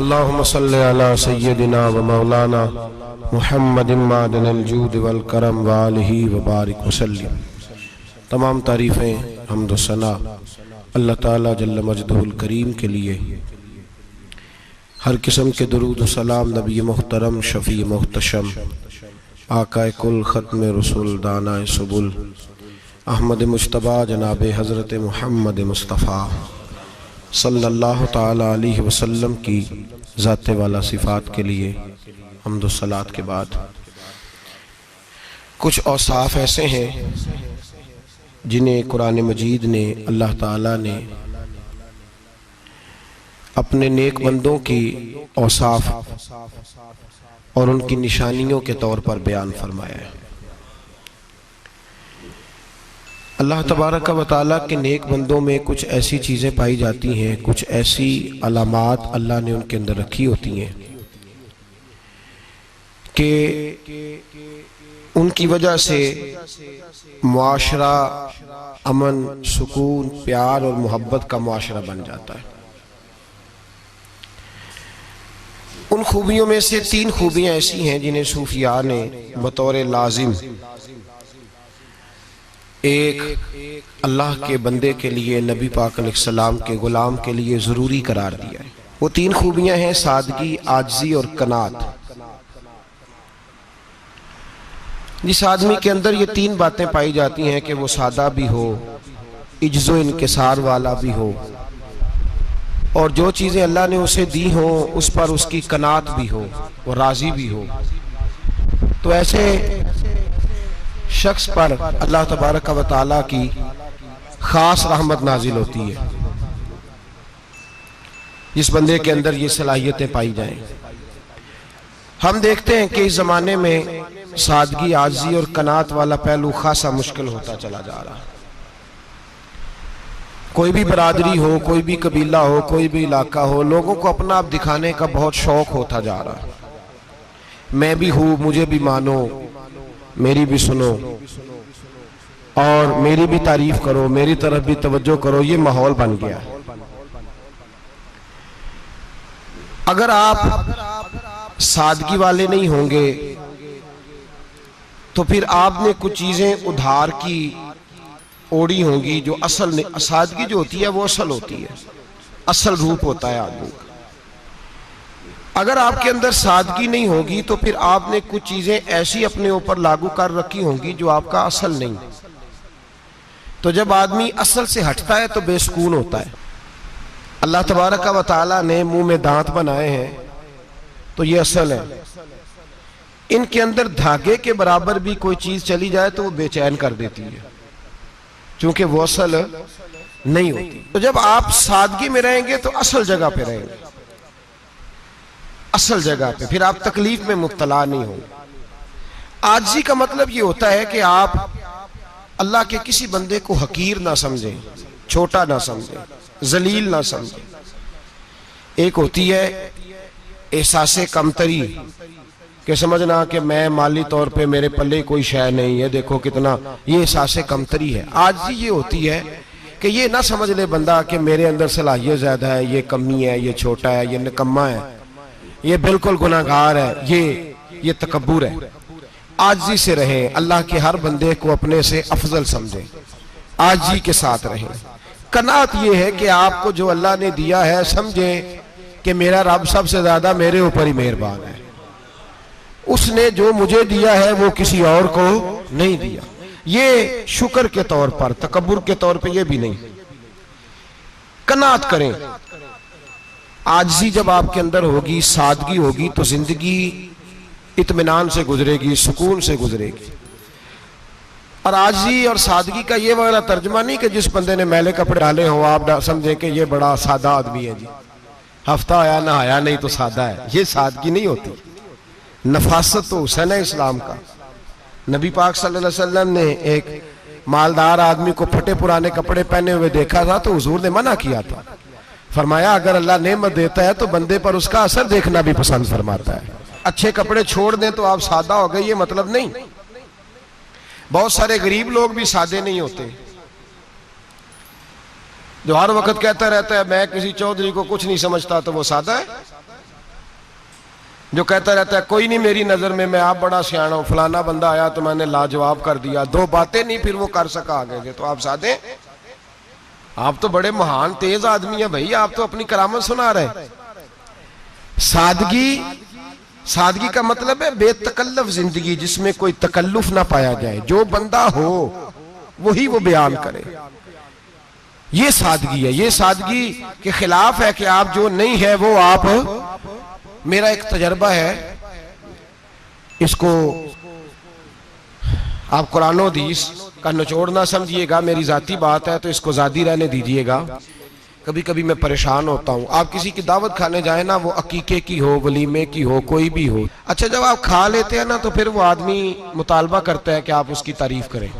अल्लाहुम्मा सल्लि अला सय्यदिना व मौलाना मुहम्मदिन मादनिल जूद वल करम व आलिहि व बारिक वसल्लिम। तमाम तारीफ़ें हम्द व सना अल्लाह ताला जल्ल मजदुहुल करीम के लिए। हर किस्म के दुरूद व सलाम नबी मुहतरम शफ़ी मुहतशम आकाए कुल ख़त्म रसूल दाना सुबुल अहमद मुश्तबा जनाब हज़रत मुहम्मद मुस्तफ़ा सल्लल्लाहु ताला अलैहि वसल्लम की ज़ाते वाला सिफ़ात के लिए हम्द व सलात के बाद कुछ औसाफ़ ऐसे हैं जिन्हें कुरान मजीद ने अल्लाह ताला ने अपने नेक बंदों की औसाफ़ और उनकी निशानियों के तौर पर बयान फरमाया है। अल्लाह तबारक व तआला के नेक बंदों में कुछ ऐसी चीज़ें पाई जाती हैं, कुछ ऐसी अलामात अल्लाह ने उनके अंदर रखी होती हैं कि उनकी वजह से मुआशरा अमन, सुकून, प्यार और मोहब्बत का मुआशरा बन जाता है। उन खूबियों में से 3 खूबियाँ ऐसी हैं जिन्हें सूफिया ने बतौर लाजिम एक अल्लाह के बंदे के लिए, नबी पाक अलैहिस्सलाम के गुलाम के लिए ज़रूरी करार दिया है। वो 3 खूबियाँ हैं सादगी, आजिज़ी और कनात। जिस आदमी के अंदर ये 3 बातें पाई जाती हैं कि वो सादा भी हो, इज्ज़ो इनकिसार वाला भी हो और जो चीज़ें अल्लाह ने उसे दी हो उस पर उसकी कनात भी हो, वो राज़ी भी हो, तो ऐसे शख्स पर अल्लाह तबारक व तआला की ख़ास रहमत नाजिल होती है। जिस बंदे के अंदर ये सलाहियतें पाई जाएं। हम देखते हैं कि इस ज़माने में सादगी, आजिज़ी और कनात वाला पहलू खासा मुश्किल होता चला जा रहा है। कोई भी बरादरी हो, कोई भी कबीला हो, कोई भी इलाका हो, लोगों को अपना आप दिखाने का बहुत शौक होता जा रहा है। मैं भी हूँ, मुझे भी मानो, मेरी भी सुनो और मेरी भी तारीफ करो, मेरी तरफ भी तवज्जो करो, ये माहौल बन गया है। अगर आप सादगी वाले नहीं होंगे तो फिर आपने कुछ चीजें उधार की ओढ़ी होंगी जो असल नहीं। सादगी जो होती है वो असल होती है, असल रूप होता है आदमी का। अगर आपके अंदर सादगी नहीं होगी तो फिर आपने कुछ चीजें ऐसी अपने ऊपर लागू कर रखी होंगी जो आपका असल नहीं। तो जब आदमी असल से हटता है तो बेसुकून होता है। अल्लाह तबारक व तआला ने मुंह में दांत बनाए हैं तो ये असल है। इनके अंदर धागे के बराबर भी कोई चीज चली जाए तो वो बेचैन कर देती है, क्योंकि वो असल नहीं होती। तो जब आप सादगी में रहेंगे तो असल जगह पे रहेंगे, असल जगह पे, फिर आप तकलीफ में मुब्तला नहीं होंगे। आजिज़ी का मतलब ये होता है कि आप अल्लाह के किसी बंदे को हकीर ना समझें, छोटा ना समझें, जलील ना समझें। एक होती है एहसासे कमतरी कि समझना कि मैं माली तौर पे मेरे पल्ले कोई शय नहीं है, देखो कितना, ये एहसासे कमतरी है। आजिज़ी ये होती है कि ये ना समझ ले बंदा कि मेरे अंदर सलाहियत ज्यादा है, ये कमी है, ये छोटा है, ये निकम्मा है, ये बिल्कुल गुनाहगार है, ये तकब्बुर है। आजिज़ी से रहें, अल्लाह के हर बंदे को अपने से अफजल समझें, आजिज़ी के साथ रहें। कनात ये है कि आपको जो अल्लाह ने दिया है समझें कि मेरा रब सबसे ज्यादा मेरे ऊपर ही मेहरबान है, उसने जो मुझे दिया है वो किसी और को नहीं दिया। ये शुक्र के तौर पर, तकब्बुर के तौर पे ये भी नहीं। कनात करें। आजिज़ी जब आपके अंदर होगी, सादगी होगी, तो जिंदगी इत्मीनान से गुजरेगी, सुकून से गुजरेगी। और आजिज़ी और सादगी का ये वाला तर्जुमा नहीं कि जिस बंदे ने मैले कपड़े डाले हो आप समझें कि ये बड़ा सादा आदमी है जी, हफ्ता आया ना आया नहीं तो सादा है। ये सादगी नहीं होती। नफासत तो हुसैन है इस्लाम का। नबी पाक सल्लल्लाहु अलैहि वसल्लम ने एक मालदार आदमी को फटे पुराने कपड़े पहने हुए देखा था तो हुजूर ने मना किया था। फरमाया अगर अल्लाह नेमत देता है तो बंदे पर उसका असर देखना भी पसंद फरमाता है। अच्छे कपड़े छोड़ दें तो आप सादा हो गए, ये मतलब नहीं। बहुत सारे गरीब लोग भी सादे नहीं होते। जो हर वक्त कहता रहता है मैं किसी चौधरी को कुछ नहीं समझता, तो वो सादा है। जो कहता रहता है कोई नहीं मेरी नजर में, मैं आप बड़ा सियाना हूं, फलाना बंदा आया तो मैंने लाजवाब कर दिया, दो बातें नहीं फिर वो कर सका आगे से, तो आप सादे, आप तो बड़े महान तेज आदमी है भाई, आप तो अपनी करामत सुना रहे। सादगी, सादगी का मतलब है बेतकल्लफ जिंदगी जिसमें कोई तकल्लुफ ना पाया जाए, जो बंदा हो वही वो बयान करे, ये सादगी है। ये सादगी के खिलाफ है कि आप जो नहीं है वो आप, मेरा एक तजर्बा है, इसको आप कुरान और हदीस का निचोड़ ना समझिएगा, मेरी जाती बात है तो इसको जादी रहने दीजिएगा। कभी कभी मैं परेशान होता हूँ, आप किसी की दावत खाने जाए ना, वो अकीके की हो, वलीमे की हो, कोई भी हो, अच्छा जब आप खा लेते हैं ना तो फिर वो आदमी मुतालबा करता है कि आप उसकी तारीफ करें,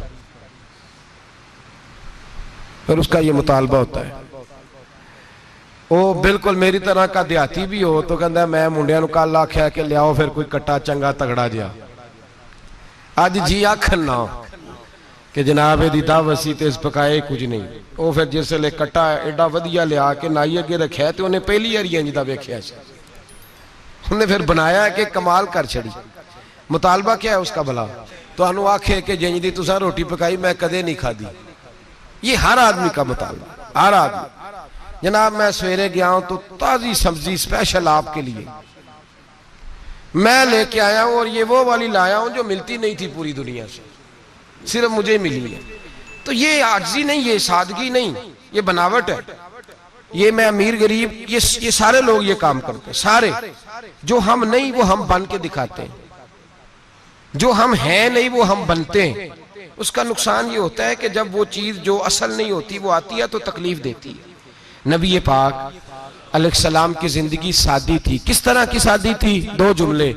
फिर उसका ये मुतालबा होता है। वो बिल्कुल मेरी तरह का देहाती भी हो तो कहता है मैं मुंडिया नूं कल आख्या कि लियाओ फिर कोई कट्टा चंगा तगड़ा जिहा, अज जी आखन ना कि जनाब एदी दावत सी ते इस पकाए कुछ नहीं। वो फिर जिसले कट्टा एडा वधिया लिया के नाई अगे रखा तो उन्हें पहली बारी इंज दा वेख्या सी, उन्हें फिर बनाया कि कमाल कर छड़ी। मुतालबा क्या है उसका भला, तुहानू आखे कि जिंज दी तुसां रोटी पकाई मैं कदे नहीं खादी, ये हर आदमी का मुतालबा, हर आदमी। जनाब मैं सवेरे गया हूं तो ताजी सब्जी स्पेशल आपके लिए मैं लेके आया हूं, और ये वो वाली लाया हूं जो मिलती नहीं थी पूरी दुनिया से, सिर्फ मुझे मिली है। तो ये आजिज़ी नहीं, ये सादगी नहीं, ये बनावट है। ये मैं अमीर गरीब, ये सारे लोग ये काम करते हैं, सारे। जो हम नहीं वो हम बन के दिखाते हैं, जो हम हैं नहीं वो हम बनते हैं। उसका नुकसान ये होता है कि जब वो चीज जो असल नहीं होती वो आती है तो तकलीफ देती है। नबी पाक अलैहिस्सलाम की जिंदगी सादी थी। किस तरह की सादी थी? दो जुमले,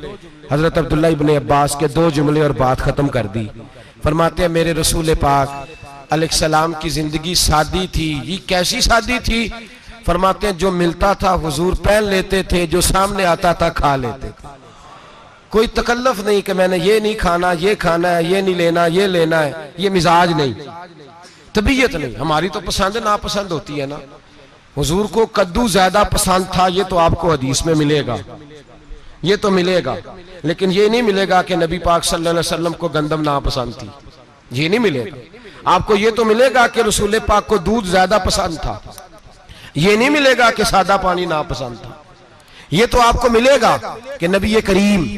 हजरत अब्दुल्ला इब्ने अब्बास के दो जुमले और बात खत्म कर दी। फरमाते हैं मेरे रसूल पाक अलैहिस्सलाम की जिंदगी सादी थी। ये कैसी सादी थी? फरमाते हैं जो मिलता था हुजूर पहन लेते थे, जो सामने आता था खा लेते थे। कोई तकल्लुफ नहीं कि मैंने ये नहीं खाना, ये खाना है, ये नहीं लेना, ये लेना है, ये मिजाज नहीं, तबीयत नहीं। हमारी तो पसंद नापसंद होती है ना। हुजूर को कद्दू ज्यादा पसंद था, ये तो आपको हदीस में मिलेगा, ये तो मिलेगा, लेकिन ये नहीं मिलेगा कि नबी पाक सल्लल्लाहु अलैहि वसल्लम को गंदम नापसंद थी, ये नहीं मिलेगा। आपको ये तो मिलेगा कि रसूल पाक को दूध ज्यादा पसंद था, ये नहीं मिलेगा कि सादा पानी नापसंद था। ये तो आपको मिलेगा कि नबी करीम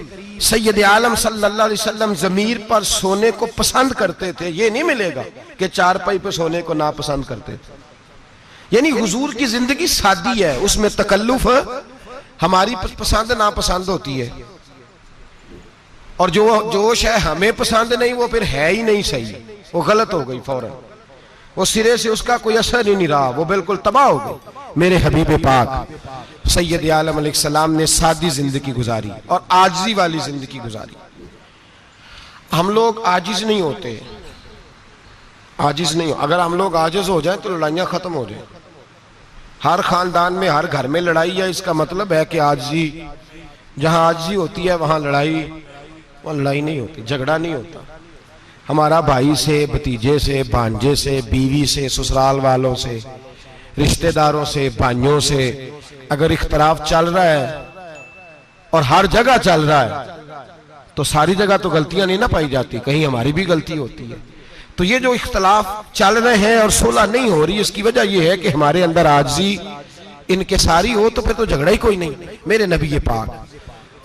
सैयद आलम सल्लल्लाहु अलैहि वसल्लम जमीर पर सोने को पसंद करते थे, ये नहीं मिलेगा कि चारपाई पर सोने को नापसंद करते थे। यानी हुजूर की जिंदगी सादी है, उसमें तकल्लुफ हमारी पसंद नापसंद होती है, और जो जोश है हमें पसंद नहीं वो फिर है ही नहीं सही, वो गलत हो गई फौरन, वो सिरे से उसका कोई असर ही नहीं रहा, वो बिल्कुल तबाह हो गई। मेरे हबीब पाक सैयद आलम अलैहिस्सलाम ने सादी जिंदगी गुजारी और आजिज़ी वाली जिंदगी गुजारी। हम लोग आजिज नहीं होते, आजिज नहीं हो। अगर हम लोग आजिज हो जाए तो लड़ाइयां खत्म हो जाए। हर खानदान में हर घर में लड़ाई है, इसका मतलब है कि आजिज़ी, जहां आजिज़ी होती है वहां लड़ाई, वहां लड़ाई नहीं होती, झगड़ा नहीं होता। हमारा भाई से, भतीजे से, भांजे से, बीवी से, ससुराल वालों से, रिश्तेदारों से, भाइयों से अगर इख्तलाफ चल रहा है और हर जगह चल रहा है तो सारी जगह तो गलतियां नहीं ना पाई जाती, कहीं हमारी भी गलती होती है। तो ये जो इख्तलाफ चल रहे हैं और सुलह नहीं हो रही, इसकी वजह यह है कि हमारे अंदर आजिज़ी इनकिसारी हो, तो फिर तो झगड़ा ही कोई नहीं। मेरे नबी पाक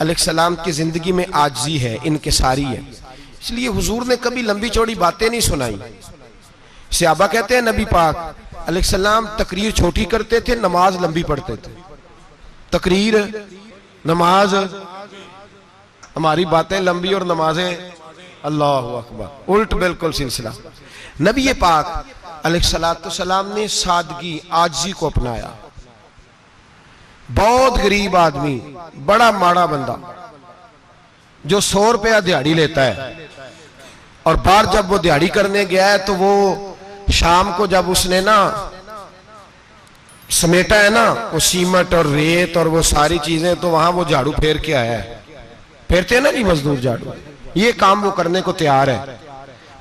अलैहिस्सलाम की जिंदगी में आजिज़ी है, इनकिसारी है, इसलिए हुजूर ने कभी लंबी चौड़ी बातें नहीं सुनाई। सहाबा कहते हैं नबी पाक अलैहिस्सलाम तकरीर छोटी करते थे, नमाज लंबी पढ़ते थे। तकरीर, नमाज, हमारी बातें लंबी और नमाजें अल्लाहु अकबर, उल्ट बिल्कुल सिलसिला। नबी पाक अलैहिस्सलाम ने सादगी, आजिज़ी को अपनाया। बहुत गरीब आदमी, बड़ा माड़ा बंदा जो 100 रुपया दिहाड़ी लेता है, और बाहर जब वो दिहाड़ी करने गया है तो वो शाम को जब उसने ना समेटा है ना वो सीमेंट और रेत और वो सारी चीजें, तो वहां वो झाड़ू फेर के आया है। फेरते हैं ना जी मजदूर झाड़ू, ये काम वो करने को तैयार है,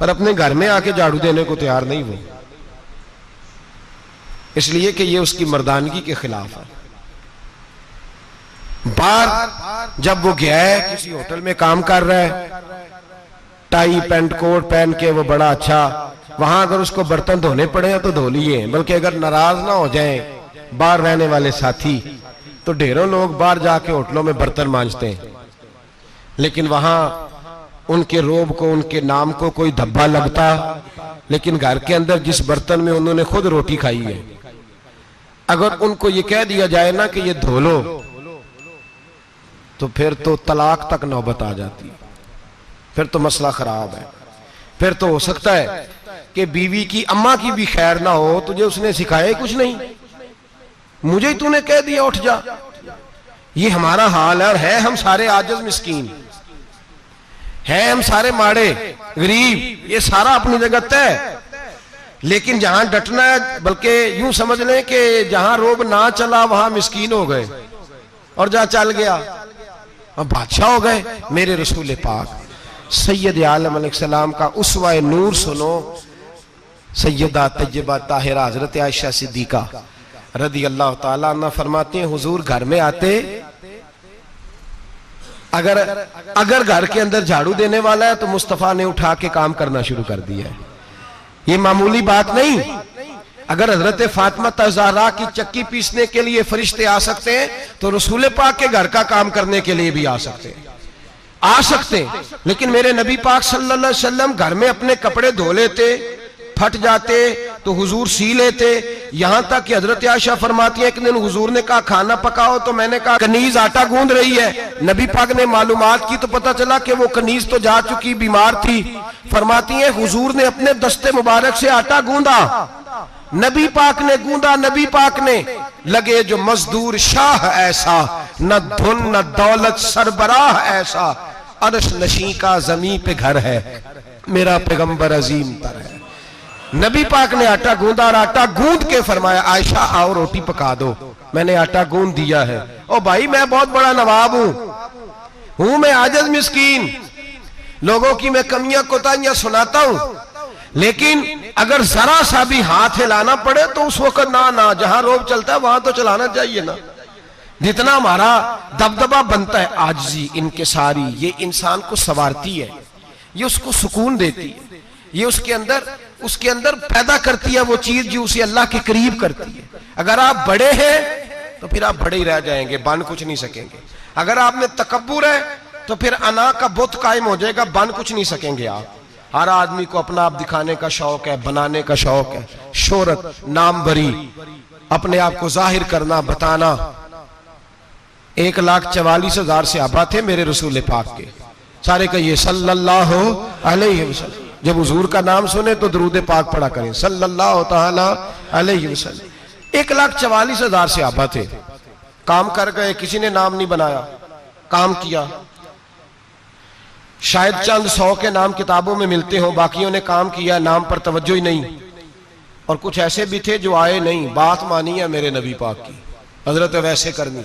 पर अपने घर में आके झाड़ू देने को तैयार नहीं वो, इसलिए कि ये उसकी मर्दानगी के खिलाफ है। बाहर जब वो गया है, किसी होटल में काम कर रहा है, टाई पैंट कोट पहन के वो बड़ा अच्छा, वहां अगर उसको बर्तन धोने पड़े तो धो लिए, बल्कि अगर नाराज ना हो जाए बाहर रहने वाले साथी, तो ढेरों लोग बाहर जाके होटलों में बर्तन मांजते हैं, लेकिन वहां उनके रोब को, उनके नाम को कोई धब्बा लगता, लेकिन घर के अंदर जिस बर्तन में उन्होंने खुद रोटी खाई है, अगर उनको ये कह दिया जाए ना कि ये धो लो, तो फिर तो तलाक तक नौबत आ जाती है, फिर तो मसला खराब है। फिर तो हो सकता है कि बीवी की अम्मा की भी खैर ना हो, तुझे उसने सिखाया ही कुछ नहीं, मुझे ही तूने कह दिया उठ जा। ये हमारा हाल है, और है हम सारे आजिज मिस्कीन, है हम सारे माड़े गरीब, ये सारा अपनी जगह तय। लेकिन जहां डटना है, बल्कि यूं समझ लें कि जहां रोब ना चला वहां मिस्कीन हो गए, और जहां चल गया अब बादशाह हो गए। मेरे रसूल पाक सैयद आलम अलैहिस्सलाम का उसवा नूर सुनो, सैयदा तैयबा ताहिरा हजरत आयशा सिद्दीका रदी अल्लाह ताला अन्हा फरमाती हैं, हुजूर घर में आते, अगर घर के अंदर झाड़ू देने वाला है तो मुस्तफा ने उठा के काम करना शुरू कर दिया है। ये मामूली बात नहीं। अगर हजरत फातिमा ज़हरा की चक्की पीसने के लिए फरिश्ते आ सकते हैं, तो रसूल पाक के घर का काम करने के लिए भी आ सकते हैं, आ सकते हैं। लेकिन मेरे नबी पाक सल्लल्लाहु अलैहि वसल्लम घर में अपने कपड़े धो लेते, फट जाते तो हुजूर सी लेते। यहां तक कि हजरत आयशा फरमाती है, एक दिन हुजूर ने कहा खाना पकाओ, तो मैंने कहा कनीज आटा गूंद रही है। नबी पाक ने मालूमात की तो पता चला कि वो कनीज तो जा चुकी, बीमार थी। फरमाती है हुजूर ने अपने दस्ते मुबारक से आटा गूंदा, नबी पाक ने गूंदा, नबी पाक ने। लगे जो मजदूर शाह ऐसा, न धुन न दौलत सरबराह ऐसा, अर्श नशी का जमी पे घर है, मेरा पैगंबर अजीम तर है। नबी पाक ने आटा गूंदा, और आटा गूंद के फरमाया आयशा आओ रोटी पका दो। मैंने आटा गूंद दिया है। ओ भाई मैं बहुत बड़ा नवाब हूं मैं आजिज मिस्कीन, लोगों की मैं कमियां कोताहियां सुनाता हूं, लेकिन अगर जरा सा भी हाथ हिलाना पड़े तो उस वक्त ना जहां रोब चलता है वहां तो चलाना चाहिए ना। जितना हमारा दबदबा बनता है, आजिज़ी इनकिसारी, ये इंसान को संवारती है, ये उसको सुकून देती है, ये उसके अंदर पैदा करती है वो चीज जो उसे अल्लाह के करीब करती है। अगर आप बड़े हैं तो फिर आप बड़े ही रह जाएंगे, बन कुछ नहीं सकेंगे। अगर आप में तकब्बुर है तो फिर अना का बुत कायम हो जाएगा, बन कुछ नहीं सकेंगे आप। हर आदमी को अपना आप दिखाने का शौक है, बनाने का शौक है, शोहरत, नाम भरी, अपने आप को जाहिर करना, बताना। 1,44,000 सहाबा थे मेरे रसूल पाक के, सारे कहिए सल्लल्लाहु अलैहि वसल्लम। जब हुजूर का नाम सुने तो दरूद पाक पढ़ा करें, सल्लल्लाहु ताला अलैहि वसल्लम। 1,44,000 सहाबा थे, काम कर गए, किसी ने नाम नहीं बनाया, काम किया। शायद चंद 100 के नाम किताबों में मिलते हो, बाकियों ने काम किया, नाम पर तवज्जो ही नहीं। और कुछ ऐसे भी थे जो आए नहीं, बात मानी है मेरे नबी पाक की, हजरत वैसे करनी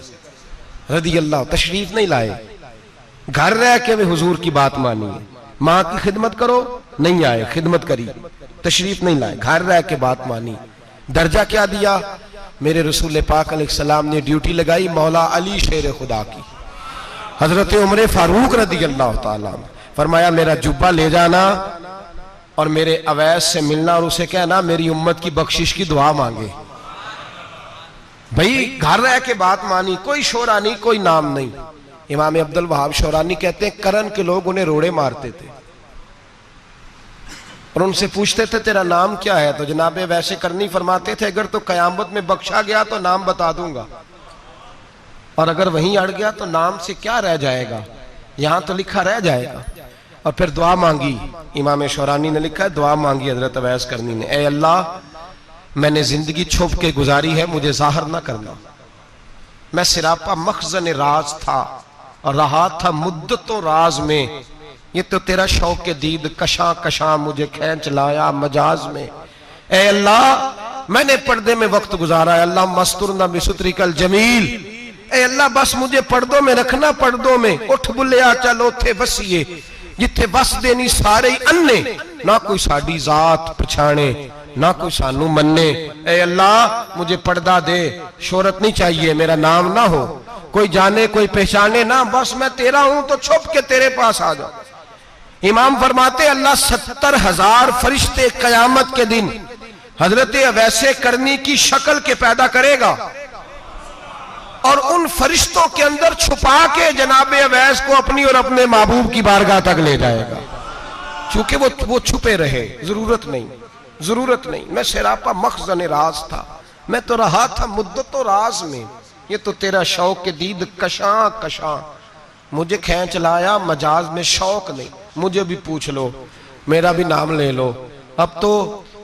रदी अल्लाह, तशरीफ नहीं लाए, घर रह के वे हुजूर की बात मानी है। माँ की खिदमत करो, नहीं आए, खिदमत करी, तशरीफ नहीं लाए, घर रह के बात मानी। दर्जा क्या दिया मेरे रसूल पाक अलैहिस्सलाम ने? ड्यूटी लगाई मौला अली शेर खुदा की, हजरत उमर फारूक रदी अल्लाह ताला। फरमाया मेरा जुब्बा ले जाना और मेरे अवैस से मिलना और उसे कहना मेरी उम्मत की बख्शिश की दुआ मांगे। भाई घर रह के बात मानी, कोई शोरा नहीं, कोई नाम नहीं। इमाम अब्दुल वहाब शौरानी कहते हैं करन के लोग उन्हें रोड़े मारते थे और उनसे पूछते थे तेरा नाम क्या है, तो जनाबे वैसे करनी फरमाते थे अगर तो कयामत में बख्शा गया तो नाम बता दूंगा, और अगर वहीं अड़ गया तो नाम से क्या रह जाएगा, यहां तो लिखा रह जाएगा। और फिर दुआ मांगी, इमाम शौरानी ने लिखा है दुआ मांगी हजरत अवैस करनी ने, ए अल्लाह मैंने जिंदगी छुप के गुजारी है, मुझे जाहिर ना करना। मैं सिरापा मखजन राज था और रहा था मुद्दतों राज में, ये तो तेरा शौक के दीद कशा कशा मुझे खींच लाया मजाज में। ए अल्लाह मैंने पर्दे में वक्त गुजारा है, अल्लाह मस्तुरना बिसुत्रिकल जमील। ए अल्लाह बस मुझे पर्दों में रखना, पर्दों में। उठ बुलिया चल उथे वसीए, जिथे वस देनी सारे अन्ने, ना कोई साडी जात पछाणे ना कोई सानू मन्ने। ए अल्लाह मुझे पर्दा दे, शोहरत नहीं चाहिए, मेरा नाम ना हो, कोई जाने कोई पहचाने ना, बस मैं तेरा हूं तो छुप के तेरे पास आ जाओ। इमाम फरमाते अल्लाह 70,000 फरिश्ते कयामत के दिन हजरत अवैसे करनी की शक्ल के पैदा करेगा और उन फरिश्तों के अंदर छुपा के जनाब अवैस को अपनी और अपने महबूब की बारगाह तक ले जाएगा। चूंकि वो छुपे रहे, जरूरत नहीं। मैं सिरापा मखजन राज था, मैं तो रहा था मुद्दतो राज में। ये तो तेरा शौक के दीद कशां मुझे खींच लाया, मजाज में शौक नहीं। मुझे भी पूछ लो, मेरा भी नाम ले लो। अब तो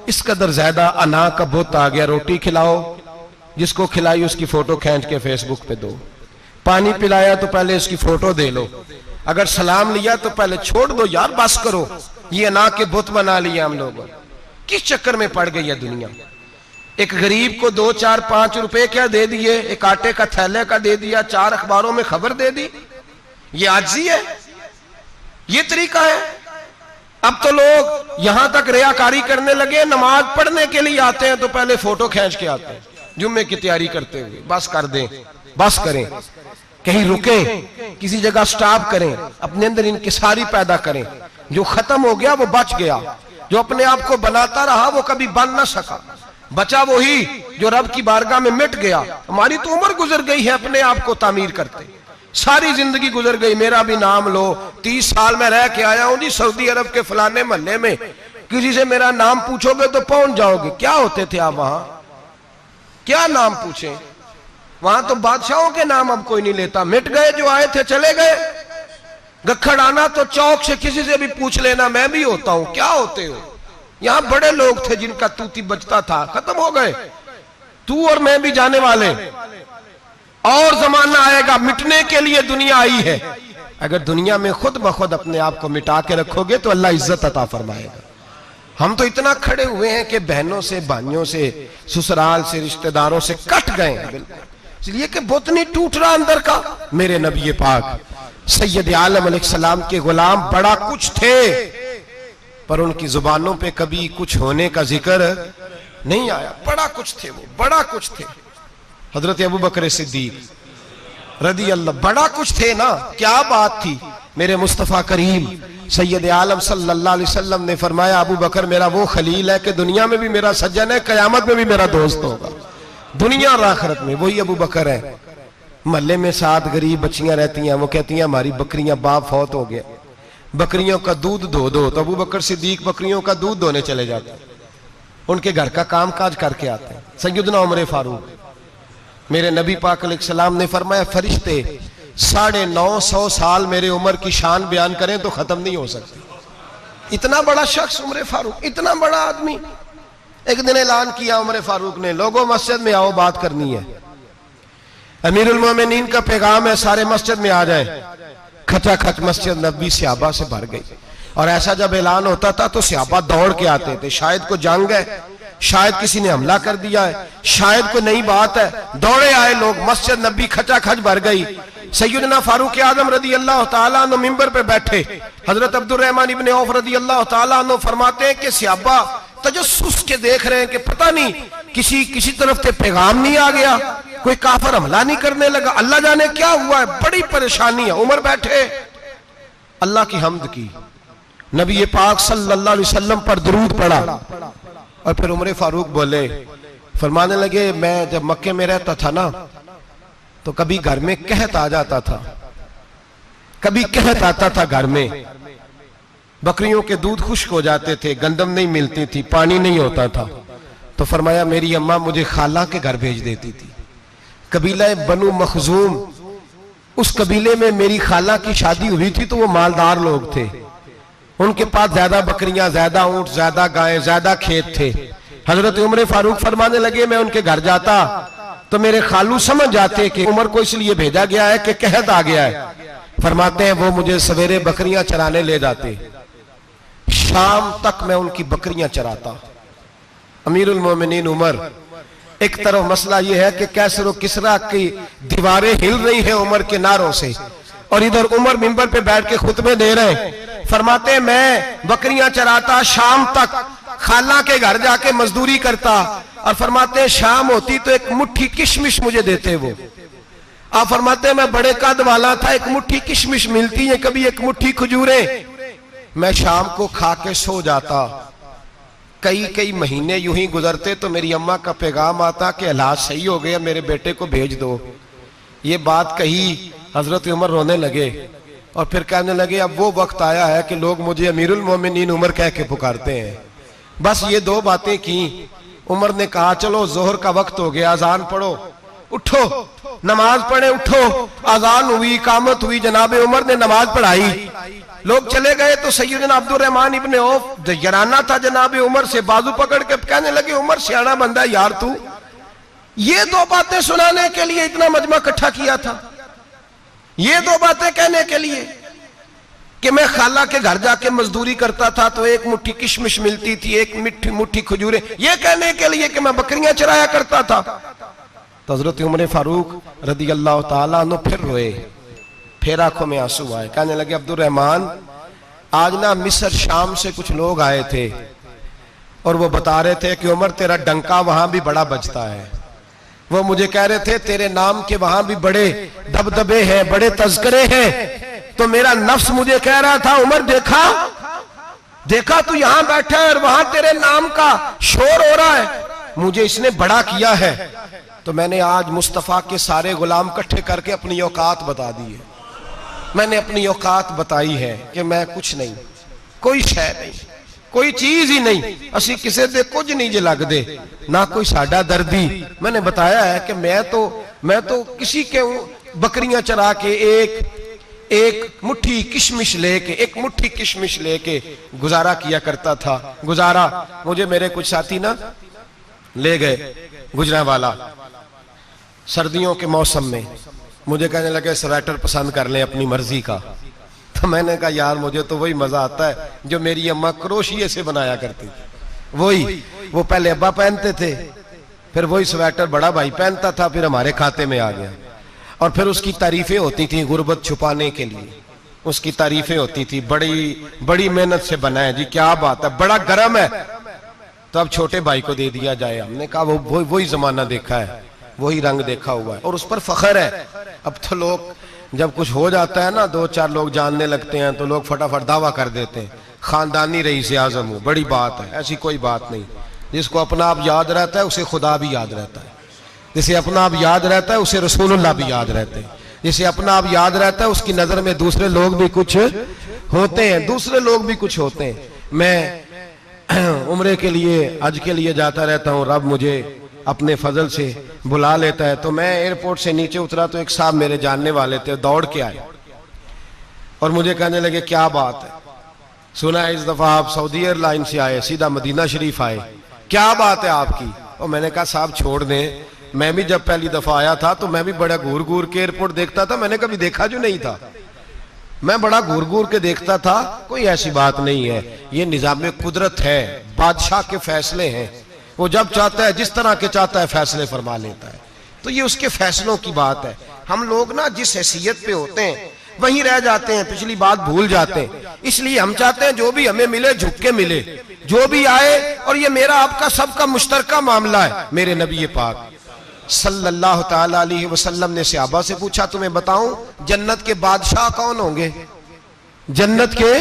इस कदर ज्यादा अना का बुत आ गया। रोटी खिलाओ, जिसको खिलाई उसकी फोटो खींच के फेसबुक पे दो। पानी पिलाया तो पहले उसकी फोटो दे लो। अगर सलाम लिया तो पहले छोड़ दो यार, बस करो। ये अना के बुत बना लिए हम लोग। किस चक्कर में पड़ गई है दुनिया। एक गरीब को 2, 4, 5 रुपए क्या दे दिए, एक आटे का थैले का दे दिया, 4 अखबारों में खबर दे दी। ये आजी है, ये तरीका है। अब तो लोग यहां तक रियाकारी करने लगे, नमाज पढ़ने के लिए आते हैं तो पहले फोटो खींच के आते हैं, जुम्मे की तैयारी करते हुए। बस कर दें, बस करें, कहीं रुके, किसी जगह स्टॉप करें, अपने अंदर इंकिसारी पैदा करें। जो खत्म हो गया वो बच गया, जो अपने आप को बनाता रहा वो कभी बन ना सका। बचा वही जो रब की बारगाह में मिट गया। हमारी तो उम्र गुजर गई है अपने आप को तामीर करते, सारी जिंदगी गुजर गई। मेरा भी नाम लो, 30 साल में रह के आया हूं जी सऊदी अरब के फलाने मोहल्ले में। किसी से मेरा नाम पूछोगे तो पहुंच जाओगे। क्या होते थे आप वहां, क्या नाम पूछे? वहां तो बादशाहों के नाम अब कोई नहीं लेता, मिट गए। जो आए थे चले गए। गखड़ आना तो चौक से किसी से भी पूछ लेना, मैं भी होता हूं। क्या होते हो? यहां बड़े लोग थे जिनका तूती बचता था, खत्म हो गए। तू और मैं भी जाने वाले। और जमाना आएगा, मिटने के लिए दुनिया आई है। अगर दुनिया में खुद ब खुद अपने आप को मिटा के रखोगे तो अल्लाह इज्जत अता फरमाएगा। हम तो इतना खड़े हुए हैं कि बहनों से, भाइयों से, ससुराल से, रिश्तेदारों से कट गए हैं बिल्कुल, इसलिए कि बुत नहीं टूट रहा अंदर का। मेरे नबी पाक सैयद आलम अलैहिस्सलाम के गुलाम बड़ा कुछ थे, पर उनकी जुबानों पे कभी कुछ होने का जिक्र नहीं आया। बड़ा कुछ थे, वो बड़ा कुछ थे। हजरत अबू बकर सिद्दीक रदी अल्लाह, बड़ा कुछ थे ना। क्या बात थी। मेरे मुस्तफा करीम सैयद आलम सल्लल्लाहु अलैहि वसल्लम ने फरमाया, अबू बकर मेरा वो खलील है कि दुनिया में भी मेरा सज्जन है, कयामत में भी मेरा दोस्त होगा। दुनिया और आखिरत में वही अबू बकर है। मोहल्ले में 7 गरीब बच्चियां रहती हैं, वो कहती हैं हमारी बकरियां, बाप फौत हो गया, बकरियों का दूध धो दो। तो अबू बकर सिद्दीक बकरियों का दूध धोने चले जाते हैं, उनके घर का काम काज करके आते हैं। सैयदना उमर फारूक, मेरे नबी पाक अलैहिस्सलाम ने फरमाया, फरिश्ते 950 साल मेरे उमर की शान बयान करें तो खत्म नहीं हो सकती। इतना बड़ा शख्स उमर फारूक, इतना बड़ा आदमी। एक दिन ऐलान किया उमर फारूक ने, लोगों मस्जिद में आओ, बात करनी है। अमीरुल मोमिनीन का पैगाम है, सारे मस्जिद में आ जाए। खचाखच मस्जिद नबी सहाबा से भर गई। और ऐसा जब ऐलान होता था तो सहाबा दौड़ के आते थे। शायद को जंग है, शायद किसी ने हमला कर दिया है, शायद कोई नई बात है। दौड़े आए लोग, मस्जिद नबी खचाखच भर गई। सैयदना फारूक आजम रदी अल्लाह तआला अन्हु मिंबर पे बैठे। हजरत अब्दुर रहमान इब्ने औफ रदी अल्लाह तआला अन्हु फरमाते हैं कि सहाबा तजस्सुस के देख रहे हैं कि पता नहीं किसी तरफ से पैगाम नहीं आ गया, कोई काफिर हमला नहीं करने लगा, अल्लाह जाने क्या हुआ है, बड़ी परेशानी है। उमर बैठे, अल्लाह की हम्द की, नबी पाक सल्लल्लाहु अलैहि वसल्लम पर दुरूद पढ़ा और फिर उमर फारूक बोले, फरमाने लगे, मैं जब मक्के में रहता था ना तो कभी घर में कहत आ जाता था, कभी कहत आता था घर में, बकरियों के दूध खुश्क हो जाते थे, गंदम नहीं मिलती थी, पानी नहीं होता था। तो फरमाया मेरी अम्मा मुझे खाला के घर भेज देती थी। कबीला बनु मखजूम, उस कबीले में मेरी खाला की शादी हुई थी तो वो मालदार लोग थे, उनके पास ज्यादा बकरियां, ज्यादा ऊंट, ज्यादा गायें, ज्यादा खेत थे। हजरत उमर फारूक फरमाने लगे, मैं उनके घर जाता तो मेरे खालू समझ जाते कि उमर को इसलिए भेजा गया है कि कहत आ गया है। फरमाते हैं वो मुझे सवेरे बकरियां चराने ले जाते, शाम तक मैं उनकी बकरियां चराता। अमीरुल मोमिनीन उमर, एक तरफ मसला यह है कि कैसर और किसरा की दीवारें हिल रही हैं उमर के नारों से, और इधर उमर मिंबर पे बैठ के खुतबे दे रहे हैं। फरमाते हैं मैं बकरियां चराता, शाम तक खाला के घर जाके मजदूरी करता, और फरमाते हैं शाम होती तो एक मुट्ठी किशमिश मुझे देते वो। आप फरमाते हैं मैं बड़े कद वाला था, एक मुट्ठी किशमिश मिलती है, कभी एक मुट्ठी खजूरें, मैं शाम को खा के सो जाता। कई कई महीने यूं ही गुजरते तो मेरी अम्मा का पैगाम आता कि हालात सही हो गया, मेरे बेटे को भेज दो। ये बात कही, हजरत उमर रोने लगे और फिर कहने लगे अब वो वक्त आया है कि लोग मुझे अमीरुल मोमिनीन उमर कह के पुकारते हैं। बस ये दो बातें की। उमर ने कहा चलो जोहर का वक्त हो गया, अजान पढ़ो, उठो नमाज पढ़े, उठो। अजान हुई, इकामत हुई, जनाब उमर ने नमाज पढ़ाई, लोग चले गए तो सैयदना अब्दुर रहमान इब्ने औफ यराना था जनाब उमर से, बाजू पकड़ के कहने लगे उमर सियाना बंदा यार तू ये दो बातें सुनाने के लिए इतना मजमा इकट्ठा किया था, ये दो बातें कहने के लिए कि मैं खाला के घर जाके मजदूरी करता था तो एक मुट्ठी किशमिश मिलती थी, एक मिट्टी मुट्ठी खजूरें, ये कहने के लिए कि मैं बकरियां चराया करता था। तो हजरत उमर फारूक रदी अल्लाह ताला अन्हु फिर रोए, फिर आंखों में आंसू आए। कहने लगे अब्दुर रहमान आज ना मिस्र शाम से कुछ लोग आए थे और वो बता रहे थे कि उमर तेरा डंका वहां भी बड़ा बजता है। वो मुझे कह रहे थे तेरे नाम के वहां भी बड़े दबदबे हैं, बड़े तज़किरे हैं। तो मेरा नफ्स मुझे कह रहा था उमर देखा देखा तू यहां बैठा है और वहां तेरे नाम का शोर हो रहा है, मुझे इसने बड़ा किया है। तो मैंने आज मुस्तफा के सारे गुलाम इकट्ठे करके अपनी औकात बता दी है। मैंने अपनी औकात बताई है कि मैं कुछ नहीं, कोई शय नहीं, कोई चीज ही नहीं, असी किसी दे कुछ नहीं जे लगदे, ना कोई साडा दर्दी। मैंने बताया है कि मैं तो किसी के बकरियां चरा के एक मुट्ठी किशमिश लेके गुजारा किया करता था। गुजारा मुझे मेरे कुछ साथी ना ले गए गुजरांवाला सर्दियों के मौसम में, मुझे कहने लगे स्वेटर पसंद कर लें अपनी मर्जी का। तो मैंने कहा यार मुझे तो वही मजा आता है जो मेरी अम्मा क्रोशिये से बनाया करती थी, वही वो पहले अब्बा पहनते थे, फिर वही स्वेटर बड़ा भाई पहनता था, फिर हमारे खाते में आ गया। और फिर उसकी तारीफें होती थी गुर्बत छुपाने के लिए, उसकी तारीफें होती थी, बड़ी बड़ी मेहनत से बना है जी, क्या बात है, बड़ा गर्म है, तो अब छोटे भाई को दे दिया जाए। हमने कहा वही जमाना देखा है, वही रंग देखा हुआ है और उस पर फख्र है। अब तो लोग जब कुछ हो जाता है ना, दो चार लोग जानने लगते हैं तो लोग फटाफट दावा कर देते हैं खानदानी रईस आजम हो, बड़ी बात है। ऐसी कोई बात नहीं, जिसको अपना आप याद रहता है उसे खुदा भी याद रहता है, जिसे अपना आप याद रहता है उसे रसूलुल्लाह भी याद रहते हैं, जिसे अपना आप याद रहता है उसकी नजर में दूसरे लोग भी कुछ होते हैं, दूसरे लोग भी कुछ होते हैं। मैं उम्रे के लिए हज के लिए जाता रहता हूँ, रब मुझे अपने फजल से बुला लेता है। तो मैं एयरपोर्ट से नीचे उतरा तो एक साहब मेरे जानने वाले थे, दौड़ के आए और मुझे कहने लगे क्या बात है, सुना है इस दफा आप सऊदी एयरलाइन से आए, सीधा मदीना शरीफ आए, क्या बात है आपकी। और मैंने कहा साहब छोड़ दें, मैं भी जब पहली दफा आया था तो मैं भी बड़ा घूर घूर के एयरपोर्ट देखता था, मैंने कभी देखा जो नहीं था, मैं बड़ा घूर घूर के देखता था, कोई ऐसी बात नहीं है, ये निजाम कुदरत है, बादशाह के फैसले हैं, वो जब चाहता है जिस तरह के चाहता है फैसले फरमा लेता है, तो ये उसके फैसलों की बात है। हम लोग ना जिस हैसियत पे होते हैं वहीं रह जाते हैं, पिछली बात भूल जाते हैं। इसलिए हम चाहते हैं जो भी हमें मिले झुक के मिले, जो भी आए, और ये मेरा आपका सबका मुश्तरका मामला है। मेरे नबी पाक सल्लल्लाहु ताला अलैहि वसल्लम ने सहाबा से पूछा तुम्हें बताऊं जन्नत के बादशाह कौन होंगे? जन्नत के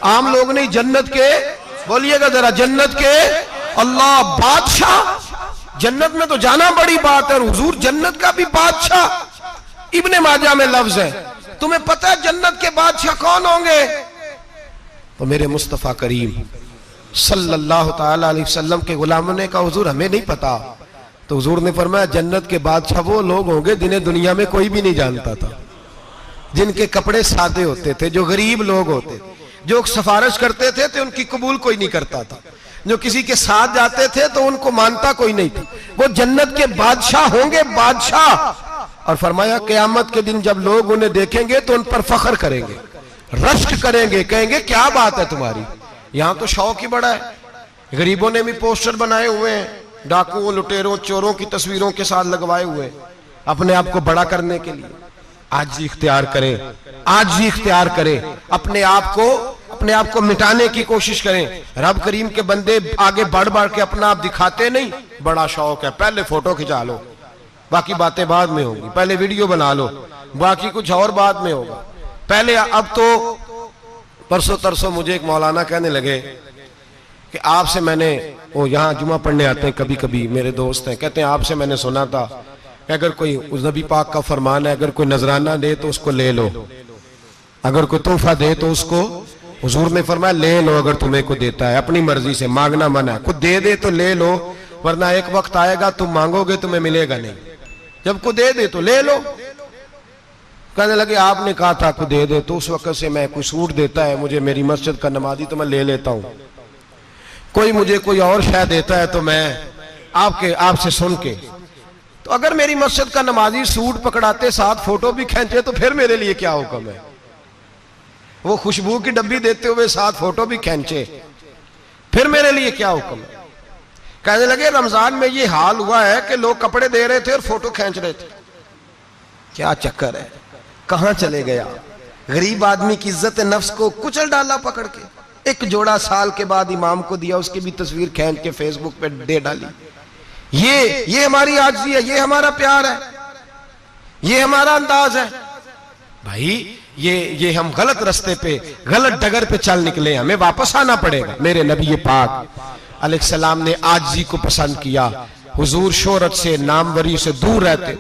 आम लोग नहीं, जन्नत के, बोलिएगा जरा, जन्नत के अल्लाह बादशाह। जन्नत में तो जाना बड़ी बात है, हुजूर जन्नत का भी बादशाह, इब्ने माजा में लफ्ज है। तुम्हें पता है जन्नत के बादशाह कौन होंगे? तो मेरे मुस्तफा करीम सल्लल्लाहु ताला अलैहि वसल्लम के गुलामों ने कहा हुजूर हमें नहीं पता। तो हुजूर ने फरमाया जन्नत के बादशाह वो लोग होंगे जिन्हें दुनिया में कोई भी नहीं जानता था, जिनके कपड़े सादे होते थे, जो गरीब लोग होते, जो सिफारिश करते थे तो उनकी कबूल कोई नहीं करता था, जो किसी के साथ जाते थे तो उनको मानता कोई नहीं था, वो जन्नत के बादशाह होंगे, बादशाह। और फरमाया क़यामत के दिन जब लोग उन्हें देखेंगे तो उन पर फख्र करेंगे, रश्क करेंगे, कहेंगे क्या बात है तुम्हारी, यहां तो शौक ही बड़ा है। गरीबों ने भी पोस्टर बनाए हुए हैं, डाकुओं, लुटेरों, चोरों की तस्वीरों के साथ लगवाए हुए, अपने आप को बड़ा करने के लिए। आजी इख्तियार करें, आजी इख्तियार करें, अपने आप को मिटाने की कोशिश करें। रब करीम के बंदे आगे बढ़ बढ़ के अपना आप दिखाते नहीं, बड़ा शौक है, पहले फोटो खिंचा लो, बाकी बातें बाद में होंगी, पहले वीडियो बना लो, बाकी कुछ और बाद में होगा। पहले अब तो परसों तरसों मुझे एक मौलाना कहने लगे कि आपसे मैंने, वो यहाँ जुमा पढ़ने आते हैं कभी कभी, मेरे दोस्त हैं, कहते हैं आपसे मैंने सुना था कि अगर कोई, उस नबी पाक का फरमान है, अगर कोई नजराना दे तो उसको ले लो, अगर कोई तोहफा दे तो उसको, हुजूर ने फरमाया ले लो, अगर तुम्हें को देता है, अपनी मर्जी से, मांगना मना है, खुद दे तो ले लो, वरना एक वक्त आएगा तुम मांगोगे तुम्हें मिलेगा नहीं, जब को दे तो ले लो। कहने लगे आपने कहा था को दे तो उस वक्त से मैं, कोई सूट देता है मुझे मेरी मस्जिद का नमाजी तो मैं ले लेता हूं, कोई मुझे कोई और शय देता है तो मैं आपसे सुन के, तो अगर मेरी मस्जिद का नमाजी सूट पकड़ाते साथ फोटो भी खींचे तो फिर मेरे लिए क्या हुक्म है, वो खुशबू की डब्बी देते हुए साथ फोटो भी खींचे फिर मेरे लिए क्या हुक्म है। कहने लगे रमजान में ये हाल हुआ है कि लोग कपड़े दे रहे थे और फोटो खींच रहे थे, क्या चक्कर है, कहां चले गया, गरीब आदमी की इज्जत नफ्स को कुचल डाला पकड़ के। एक जोड़ा साल के बाद इमाम को दिया, उसकी भी तस्वीर खींच के फेसबुक पे दे डाली। ये हमारी आजिज़ी है, ये हमारा प्यार है, ये हमारा अंदाज है। भाई ये हम गलत रास्ते पे, गलत डगर पे चल निकले, हमें वापस आना पड़ेगा। मेरे नबी पाक अलैहिस्सलाम ने आजिज़ी को पसंद किया, हुजूर शोहरत से, नामवरी से दूर रहते।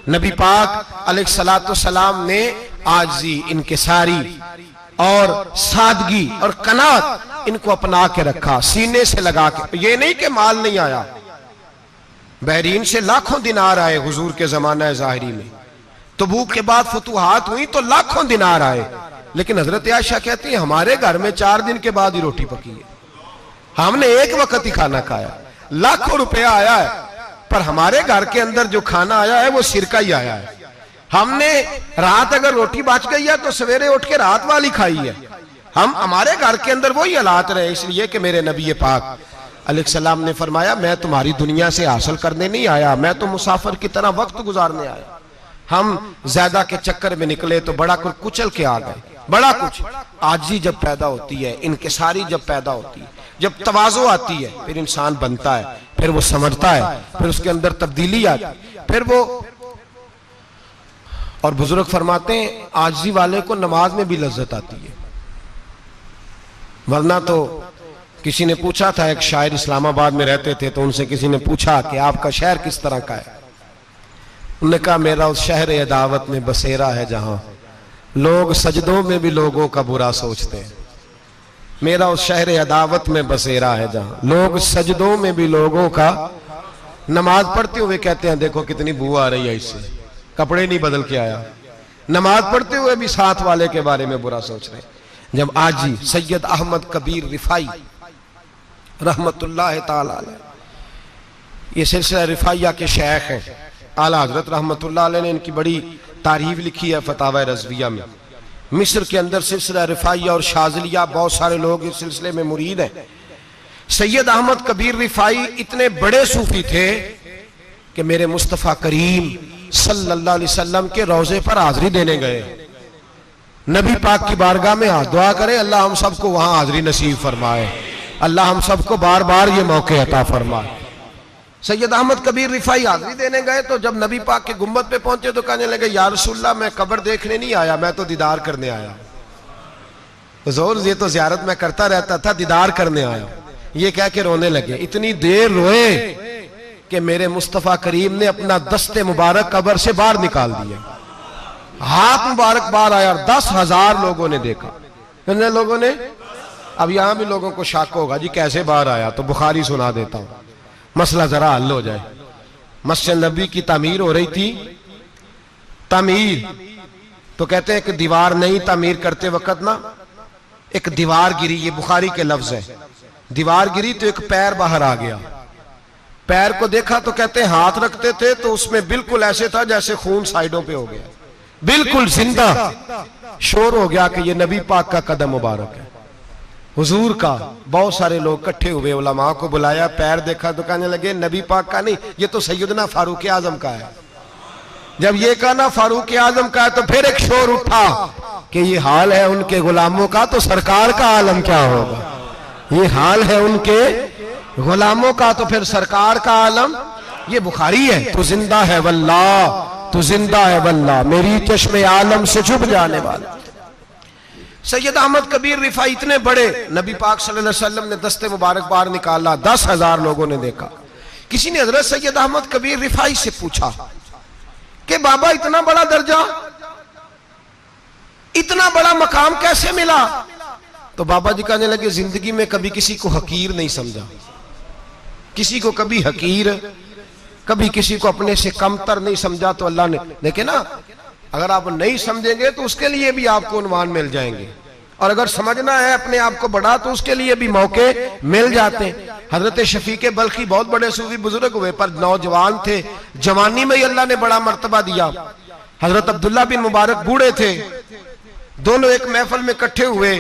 नबी पाक अलैहिस्सलाम ने आजिज़ी, इनकिसारी और सादगी और कनात इनको अपना के रखा, सीने से लगा के। ये नहीं कि माल नहीं आया, बहरीन से लाखों दिनार आए हुजूर के जमाना ज़ाहिरी में, तबूक के बाद फतूहात हुई तो लाखों दिनार आए, लेकिन हजरत आयशा कहती है हमारे घर में 4 दिन के बाद ही रोटी पकी है, हमने एक वक्त ही खाना खाया, लाखों रुपया आया है, पर हमारे घर के अंदर जो खाना आया है वो सिरका ही आया है। हमने रात अगर रोटी बच गई है तो सवेरे उठ के रात वाली खाई है। हमारे घर के अंदर वही हालात रहे, इसलिए कि मेरे नबी पाक अलैहिस्सलाम ने फरमाया मैं तुम्हारी दुनिया से हासिल करने नहीं आया, मैं तो मुसाफिर की तरह वक्त गुजारने आया। हम ज्यादा के चक्कर में निकले तो बड़ा कुछ कुचल के आ गए, बड़ा कुछ। आजिज़ी जब पैदा होती है, इनकिसारी जब पैदा होती है, जब तवाज़ु आती है, फिर इंसान बनता है, फिर वो समझता है, फिर उसके अंदर तब्दीली आती है, फिर वो। और बुजुर्ग फरमाते हैं आजिज़ी वाले को नमाज में भी लज्जत आती है, वरना तो किसी ने पूछा था, एक शायर इस्लामाबाद में रहते थे, तो उनसे किसी ने पूछा कि आपका शहर किस तरह का है। उन्होंने कहा मेरा उस शहर अदावत में बसेरा है जहां लोग सजदों में भी लोगों का बुरा सोचते हैं। मेरा उस शहर अदावत में बसेरा है जहां लोग सजदों में भी लोगों का, नमाज पढ़ते हुए कहते हैं देखो कितनी बू आ रही है इससे, कपड़े नहीं बदल के आया, नमाज पढ़ते हुए भी साथ वाले के बारे में बुरा सोच रहे। जब आजी सैयद अहमद कबीर रिफाई रहमतुल्लाह ताला अलैह, ये सिलसिला रिफाइया के शेख हैं, आला हजरत रहमतुल्लाह अलैह ने इनकी बड़ी तारीफ लिखी है फतावा रज़विया में। मिस्र के अंदर सिलसिला रिफाइया और शाज़िलिया, बहुत सारे लोग इस सिलसिले में मुरीद हैं। सैयद अहमद कबीर रिफाई इतने बड़े सूफी थे कि मेरे मुस्तफ़ा करीम सल्लल्लाहु अलैहि वसल्लम के रोजे पर हाजिरी देने गए। नबी पाक की बारगाह में हाथ दुआ करें अल्लाह हम सबको वहां हाजिरी नसीब फरमाए, अल्लाह हम सबको बार बार ये मौके अता फरमाए। सैयद अहमद कबीर रिफाई हाजिरी देने गए तो जब नबी पाक के गुम्बद पे पहुंचे तो कहने लगे या रसूलल्लाह मैं कब्र देखने नहीं आया, मैं तो दीदार करने आया। हुजूर ये तो ज़ियारत में करता रहता था, दीदार करने आया। ये कह के रोने लगे, इतनी देर रोए कि मेरे मुस्तफ़ा करीम ने अपना दस्ते मुबारक कब्र से बाहर निकाल दिया, हाथ मुबारक बाहर आया, 10,000 लोगों ने देखा। कितने लोगों ने? अब यहां भी लोगों को शक होगा जी कैसे बाहर आया, तो बुखारी सुना देता हूं, मसला जरा हल हो जाए। मस्जिद नबी की तामीर हो रही थी, तामीर तो कहते हैं कि दीवार नहीं, तामीर करते वक्त ना एक दीवार गिरी, ये बुखारी के लफ्ज है, दीवार गिरी तो एक पैर बाहर आ गया। पैर को देखा तो कहते हैं हाथ रखते थे तो उसमें बिल्कुल ऐसे था जैसे खून साइडों पे हो गया, बिल्कुल जिंदा। शोर हो गया कि ये नबी पाक का कदम मुबारक है, हुजूर का। बहुत सारे लोग इकट्ठे हुए, उलमा को बुलाया, पैर देखा तो कहने लगे नबी पाक का नहीं, ये तो सैयदना फारूक आजम का है। जब ये कहा ना फारूक आजम का है तो फिर एक शोर उठा कि ये हाल है उनके गुलामों का तो सरकार का आलम क्या होगा। ये हाल है उनके गुलामों का तो फिर सरकार का आलम ये बुखारी है। तो जिंदा है वल्लाह, तो जिंदा है वल्लाह, मेरी चश्मे आलम से छुप जाने वाला। सैयद अहमद कबीर रिफाई इतने बड़े, नबी पाक सल्लल्लाहु अलैहि वसल्लम ने दस्ते मुबारक बाहर निकाला, 10,000 लोगों ने देखा। किसी ने हजरत सैयद अहमद कबीर रिफाई से पूछा कि बाबा इतना बड़ा दर्जा, इतना बड़ा मकाम कैसे मिला? तो बाबा जी कहने लगे, जिंदगी में कभी किसी को हकीर नहीं समझा, किसी को कभी हकीर, कभी किसी को अपने से कमतर नहीं समझा। तो अल्लाह ने, देखे ना, अगर आप नहीं समझेंगे तो उसके लिए भी आपको उन्वान मिल जाएंगे, और अगर समझना है अपने आप को बड़ा तो उसके लिए भी मौके मिल जाते हैं। हजरत शफीक बल्खी बहुत बड़े सूफी बुजुर्ग हुए, पर नौजवान थे, जवानी में ही अल्लाह ने बड़ा मर्तबा दिया। हजरत अब्दुल्ला बिन मुबारक बूढ़े थे, दोनों एक महफिल में इकट्ठे हुए।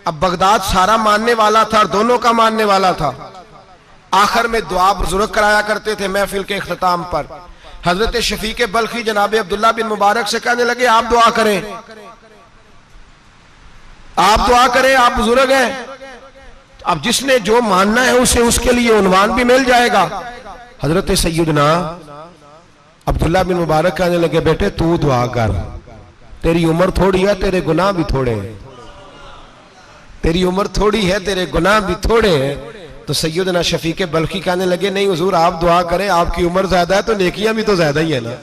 अब बगदाद सारा मानने वाला था और दोनों का मानने वाला था। आखिर में दुआ बुजुर्ग कराया करते थे महफिल के इख्तिताम पर। हजरत शफीक बल्खी जनाब अब्दुल्ला बिन मुबारक से कहने लगे, आप दुआ करें, आप दुआ करें, आप बुजुर्ग हैं। अब जिसने जो मानना है उसे उसके लिए उन्वान भी मिल जाएगा। हजरत सैयदना अब्दुल्ला बिन मुबारक कहने लगे, बेटे तू दुआ कर, तेरी उम्र थोड़ी है, तेरे गुनाह भी थोड़े हैं, तेरी उम्र थोड़ी है, तेरे गुनाह भी थोड़े हैं। तो सैयदना शफीक बल्खी कहने लगे, नहीं हुजूर आप दुआ करें, आपकी उम्र ज्यादा है तो नेकियां भी तो ज्यादा ही है ना,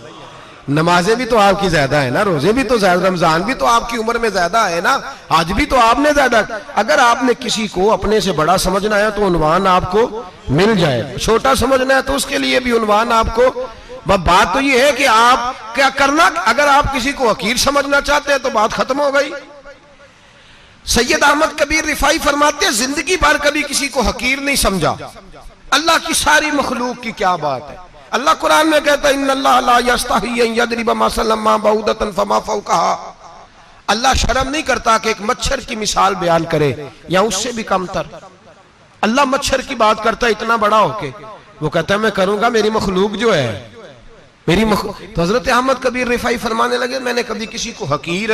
नमाजें भी तो आपकी ज्यादा है ना, रोजे भी तो ज्यादा, रमजान भी तो आपकी उम्र में ज्यादा है ना, आज भी तो आपने ज्यादा। अगर आपने किसी को अपने से बड़ा समझना है तो उन्वान आपको मिल जाए, छोटा समझना है तो उसके लिए भी उन्वान आपको। बात तो ये है कि आप क्या करना, अगर आप किसी को हकीर समझना चाहते हैं तो बात खत्म हो गई। सैयद अहमद कबीर रिफाई फरमाते, जिंदगी भर कभी किसी को हकीर नहीं समझा। अल्लाह की सारी मखलूक की क्या बात है। अल्लाह कुरान में कहता है, इन्नल्लाह ला यस्तही अन यदरिब मसलन मा बऊदतन फमा फौकहा। अल्लाह शर्म नहीं करता कि एक मच्छर की मिसाल बयान करे या उससे भी कमतर। अल्लाह मच्छर की बात करता है इतना बड़ा होके, वो कहता है मैं करूंगा, मेरी मखलूक जो है मेरी तो हजरत अहमद कबीर रिफाई फरमाने लगे, मैंने कभी किसी को हकीर,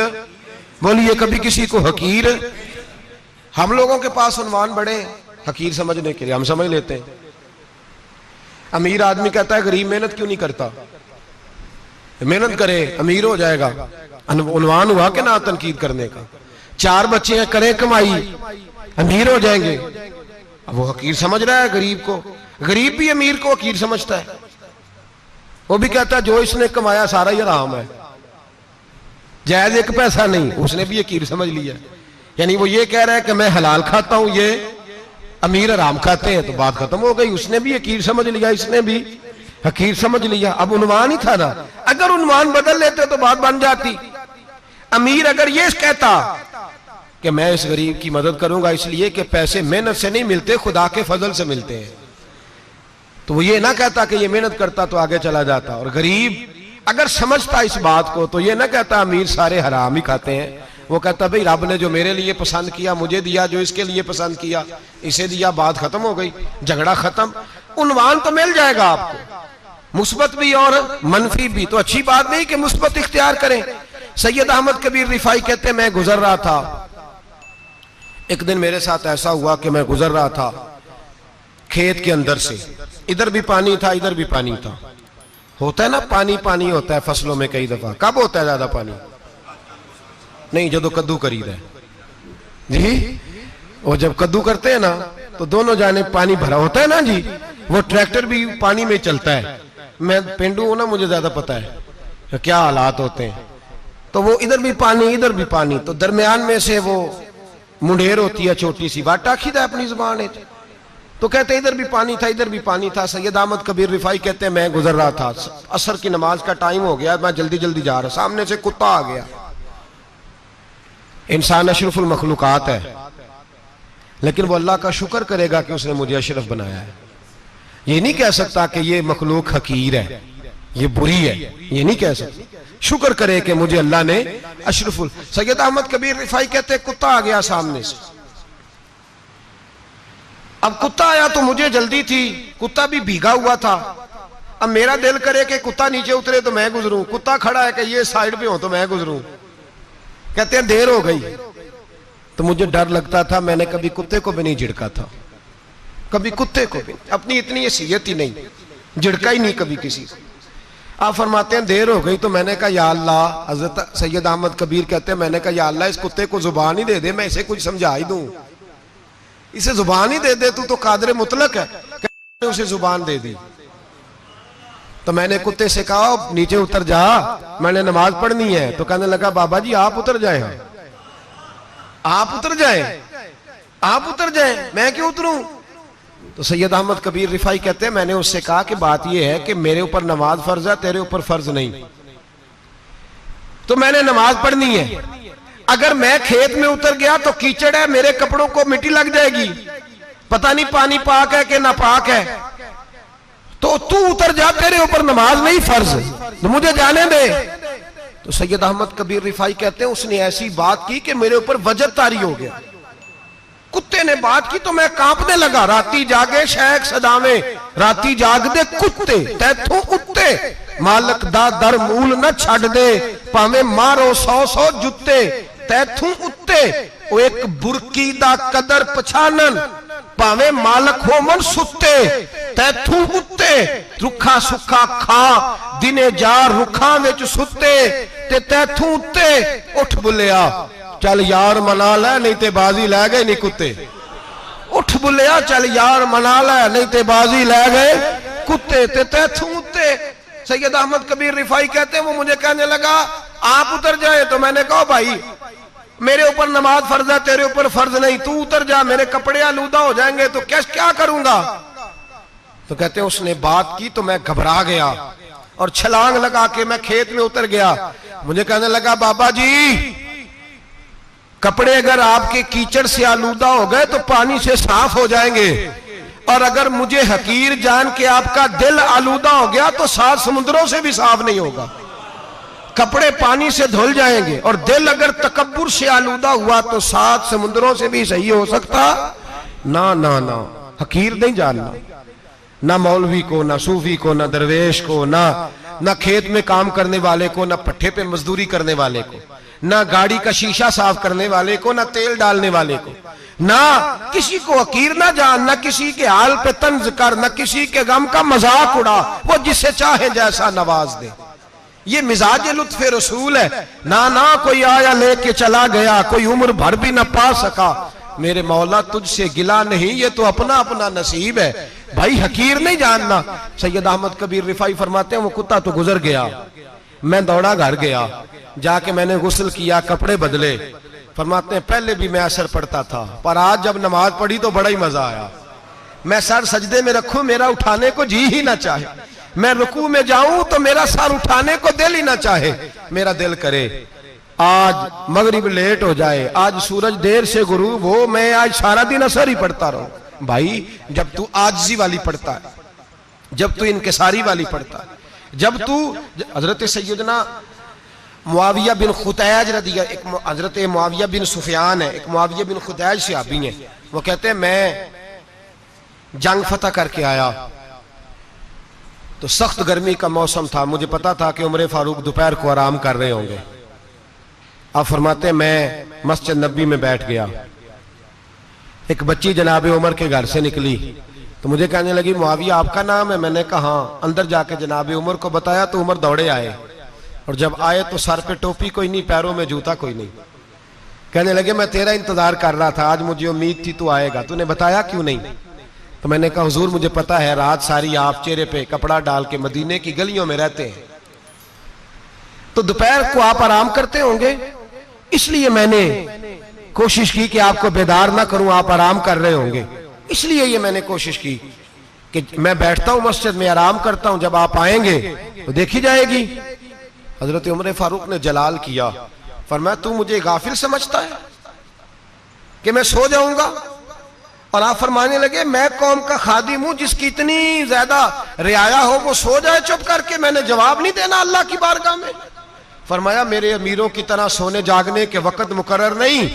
बोलिए कभी किसी को हकीर। हम लोगों के पास उन्वान बड़े हकीर समझने के लिए, हम समझ लेते हैं। अमीर आदमी कहता है गरीब मेहनत क्यों नहीं करता, मेहनत करे अमीर हो जाएगा, उन्वान हुआ कि ना तनकीद करने का। 4 बच्चे हैं, करें कमाई, अमीर हो जाएंगे। अब वो हकीर समझ रहा है गरीब को, गरीब भी अमीर को हकीर समझता है। वो भी कहता है जो इसने कमाया सारा ही हराम है, जायज एक पैसा नहीं, उसने भी हकीर समझ लिया। यानी वो ये कह रहा है कि मैं हलाल खाता हूं, ये अमीर हराम खाते हैं, तो बात खत्म हो गई। उसने भी हकीर समझ लिया, इसने भी हकीर समझ लिया। अब उन्वान ही था ना, अगर उन्वान बदल लेते तो बात बन जाती। अमीर अगर ये कहता कि मैं इस गरीब की मदद करूंगा इसलिए कि पैसे मेहनत से नहीं मिलते, खुदा के फजल से मिलते हैं, तो वो ये ना कहता कि ये मेहनत करता तो आगे चला जाता। और गरीब अगर समझता इस बात को तो ये ना कहता अमीर सारे हराम ही खाते हैं, वो कहता भाई रब ने जो मेरे लिए पसंद किया मुझे दिया, जो इसके लिए पसंद किया इसे दिया, बात खत्म हो गई, झगड़ा खत्म। उन्वान तो मिल जाएगा आपको, मुस्बत भी और मनफी भी। तो अच्छी बात नहीं कि मुस्बत इख्तियार करें। सैयद अहमद कबीर रिफाई कहते मैं गुजर रहा था, एक दिन मेरे साथ ऐसा हुआ कि मैं गुजर रहा था खेत के अंदर से, इधर भी पानी था इधर भी पानी था। होता है ना पानी पानी होता है फसलों में कई दफा। कब होता है ज्यादा पानी? नहीं, जो कद्दू करी है जी, और जब कद्दू करते हैं ना तो दोनों जाने पानी भरा होता है ना जी, वो ट्रैक्टर भी पानी में चलता है। मैं पेंडू हूं ना, मुझे ज्यादा पता है क्या हालात होते हैं। तो वो इधर भी पानी इधर भी पानी, तो दरमियान में से वो मुंडेर होती है छोटी सी, वाटा खीदा अपनी जुबान है। तो कहते इधर भी पानी था इधर भी पानी था। सैयद अहमद कबीर रिफाई कहते हैं मैं गुजर रहा था, असर की नमाज का टाइम हो गया, मैं जल्दी जल्दी जा रहा, सामने से कुत्ता आ गया। इंसान अशरफुल मखलूकात है, लेकिन वो अल्लाह का शुक्र करेगा कि उसने मुझे अशरफ बनाया है। ये नहीं कह सकता कि ये मखलूक हकीर है, ये बुरी है, ये नहीं कह सकता। शुक्र करे कि मुझे अल्लाह ने अशरफुल। सैयद अहमद कबीर रिफाई कहते हैं कुत्ता आ गया सामने से। अब कुत्ता आया तो मुझे जल्दी थी, कुत्ता भी भीगा हुआ था। अब मेरा दिल करे कि कुत्ता नीचे उतरे तो मैं गुजरूं, कुत्ता खड़ा है कि ये साइड पे हो तो मैं गुजरूं। कहते हैं देर हो गई तो मुझे डर लगता था, मैंने कभी कुत्ते को भी नहीं झिड़का था, कभी कुत्ते को भी, अपनी इतनी हैसियत ही नहीं। झिड़का ही नहीं कभी किसी को। आप फरमाते हैं देर हो गई तो मैंने कहा या अल्लाह, हजरत सैयद अहमद कबीर कहते हैं मैंने कहा या अल्लाह इस कुत्ते को जुबान ही दे दे, मैं इसे कुछ समझा ही दूं, इसे जुबान ही दे दे, तू तो कादर मुतलक है। उसे जुबान दे दी तो मैंने कुत्ते से कहा नीचे उतर जा, मैंने नमाज पढ़नी है। तो कहने लगा बाबा जी आप उतर जाए, आप उतर जाए, आप उतर जाए, मैं क्यों उतरूं? तो सैयद अहमद कबीर रिफाई कहते हैं मैंने उससे कहा कि बात यह है कि मेरे ऊपर नमाज फर्ज है, तेरे ऊपर फर्ज नहीं, तो मैंने नमाज पढ़नी है। अगर मैं खेत में उतर गया तो कीचड़ है, मेरे कपड़ों को मिट्टी लग जाएगी, पता नहीं पानी पाक है कि नापाक है, तो तू उतर जा, तेरे ऊपर नमाज नहीं फर्ज, तो मुझे जाने दे। तो सैयद अहमद कबीर रिफाई कहते हैं उसने ऐसी बात की कि मेरे ऊपर वजद तारी हो गया। कुत्ते ने बात की तो मैं कांपने लगा। राती जागे शेख सदावे, राती जाग दे कुत्ते, तैथों उत्ते मालक दा दर मूल न छड़ दे, भावे मारो 100 जुत्ते, तैथों उत्ते वो एक बुरकी दा कदर पछानन, भावे मालक हो मन सुत्ते, तैथों उत्ते रुखा सुखा खा दिने जा रुखा विच सुत्ते, ते तैथों उत्ते उठ बुलिया चल यार मना लै नहीं ते बाजी लै गए नहीं कुत्ते, उठ बुलिया चल यार मना लै नहीं ते बाजी लै गए कुत्ते, ते तैथों उत्ते। सैयद अहमद कबीर रिफाई कहते हैं वो मुझे कहने लगा आप उतर जाए। तो मैंने कहा भाई मेरे ऊपर नमाज फर्ज है, तेरे ऊपर फर्ज नहीं, तू उतर जा, मेरे कपड़े आलूदा हो जाएंगे तो क्या करूंगा? तो कहते हैं उसने बात की तो मैं घबरा गया और छलांग लगा के मैं खेत में उतर गया। मुझे कहने लगा बाबा जी कपड़े अगर आपके कीचड़ से आलूदा हो गए तो पानी से साफ हो जाएंगे, और अगर मुझे हकीर जान के आपका दिल आलूदा हो गया तो 7 समुद्रों से भी साफ नहीं होगा, कपड़े पानी से धुल जाएंगे, और दिल अगर तकब्बुर से आलूदा हुआ तो 7 समुद्रों से भी सही हो सकता ना ना ना। हकीर नहीं जानना, ना मौलवी को, ना सूफी को, ना दरवेश को, ना खेत में काम करने वाले को, ना पट्टे पे मजदूरी करने वाले को, ना गाड़ी का शीशा साफ करने वाले को, ना तेल डालने वाले को, ना किसी को हकीर ना जान, ना किसी के हाल पे तंज कर, ना किसी के गम का मजाक उड़ा, वो जिसे चाहे जैसा नवाज दे। ये मिजाज लुत्फ रसूल है। ना ना कोई आया लेके चला गया, कोई उम्र भर भी ना पा सका, मेरे मौला तुझसे गिला नहीं, ये तो अपना अपना नसीब है। भाई हकीर नहीं जानना। सैयद अहमद कबीर रिफाई फरमाते हैं वो कुत्ता तो गुजर गया, मैं दौड़ा घर गया, जाके मैंने गुस्ल किया, कपड़े बदले। फरमाते हैं पहले भी मैं असर पढ़ता था, पर आज जब नमाज पढ़ी तो बड़ा ही मजा आया। मैं सर सजदे में रखूं मेरा उठाने को जी ही ना चाहे, मैं रुकू में जाऊं तो मेरा सर उठाने को दिल ही ना चाहे, मेरा दिल करे आज मगरिब लेट हो जाए, आज सूरज देर से गुरूब हो, मैं आज सारा दिन असर ही पढ़ता रहूं। भाई जब तू आजिज़ी वाली पढ़ता है, जब तू इनकिसारी वाली पढ़ता है, जब तू हजरत सैयदना मुआविया बिन खुतैज रदिया, एक हजरत मुआविया बिन सुफियान है, एक मुआविया बिन खुतैज सहाबी है, वो कहते हैं मैं जंग फतह करके आया तो सख्त गर्मी का मौसम था, मुझे पता था कि उमर फारूक दोपहर को आराम कर रहे होंगे। आप फरमाते मैं मस्जिद नबी में बैठ गया, एक बच्ची जनाब उमर के घर से निकली तो मुझे कहने लगी मुआविया आपका नाम है? मैंने कहा हाँ। अंदर जाके जनाब उमर को बताया तो उमर दौड़े आए, और जब आए तो सर पे टोपी कोई नहीं, पैरों में जूता कोई नहीं। कहने लगे मैं तेरा इंतजार कर रहा था, आज मुझे उम्मीद थी तू आएगा, तूने बताया क्यों नहीं? तो मैंने कहा हुजूर मुझे पता है रात सारी आप चेहरे पे कपड़ा डाल के मदीने की गलियों में रहते हैं, तो दोपहर को आप आराम करते होंगे, इसलिए मैंने कोशिश की कि आपको बेदार ना करूं, आप आराम कर रहे होंगे, इसलिए ये मैंने कोशिश की कि मैं बैठता हूं मस्जिद में आराम करता हूं, जब आप आएंगे तो देखी जाएगी। हजरत उमर फारूक ने जलाल किया, फरमाया तू मुझे गाफिल समझता है कि मैं सो जाऊंगा? और आप फरमाने लगे मैं कौम का खादिम हूं जिसकी इतनी ज्यादा रियाया हो वो सो जाए चुप करके, मैंने जवाब नहीं देना अल्लाह की बारगाह में? फरमाया मेरे अमीरों की तरह सोने जागने के वक्त मुकर्रर नहीं,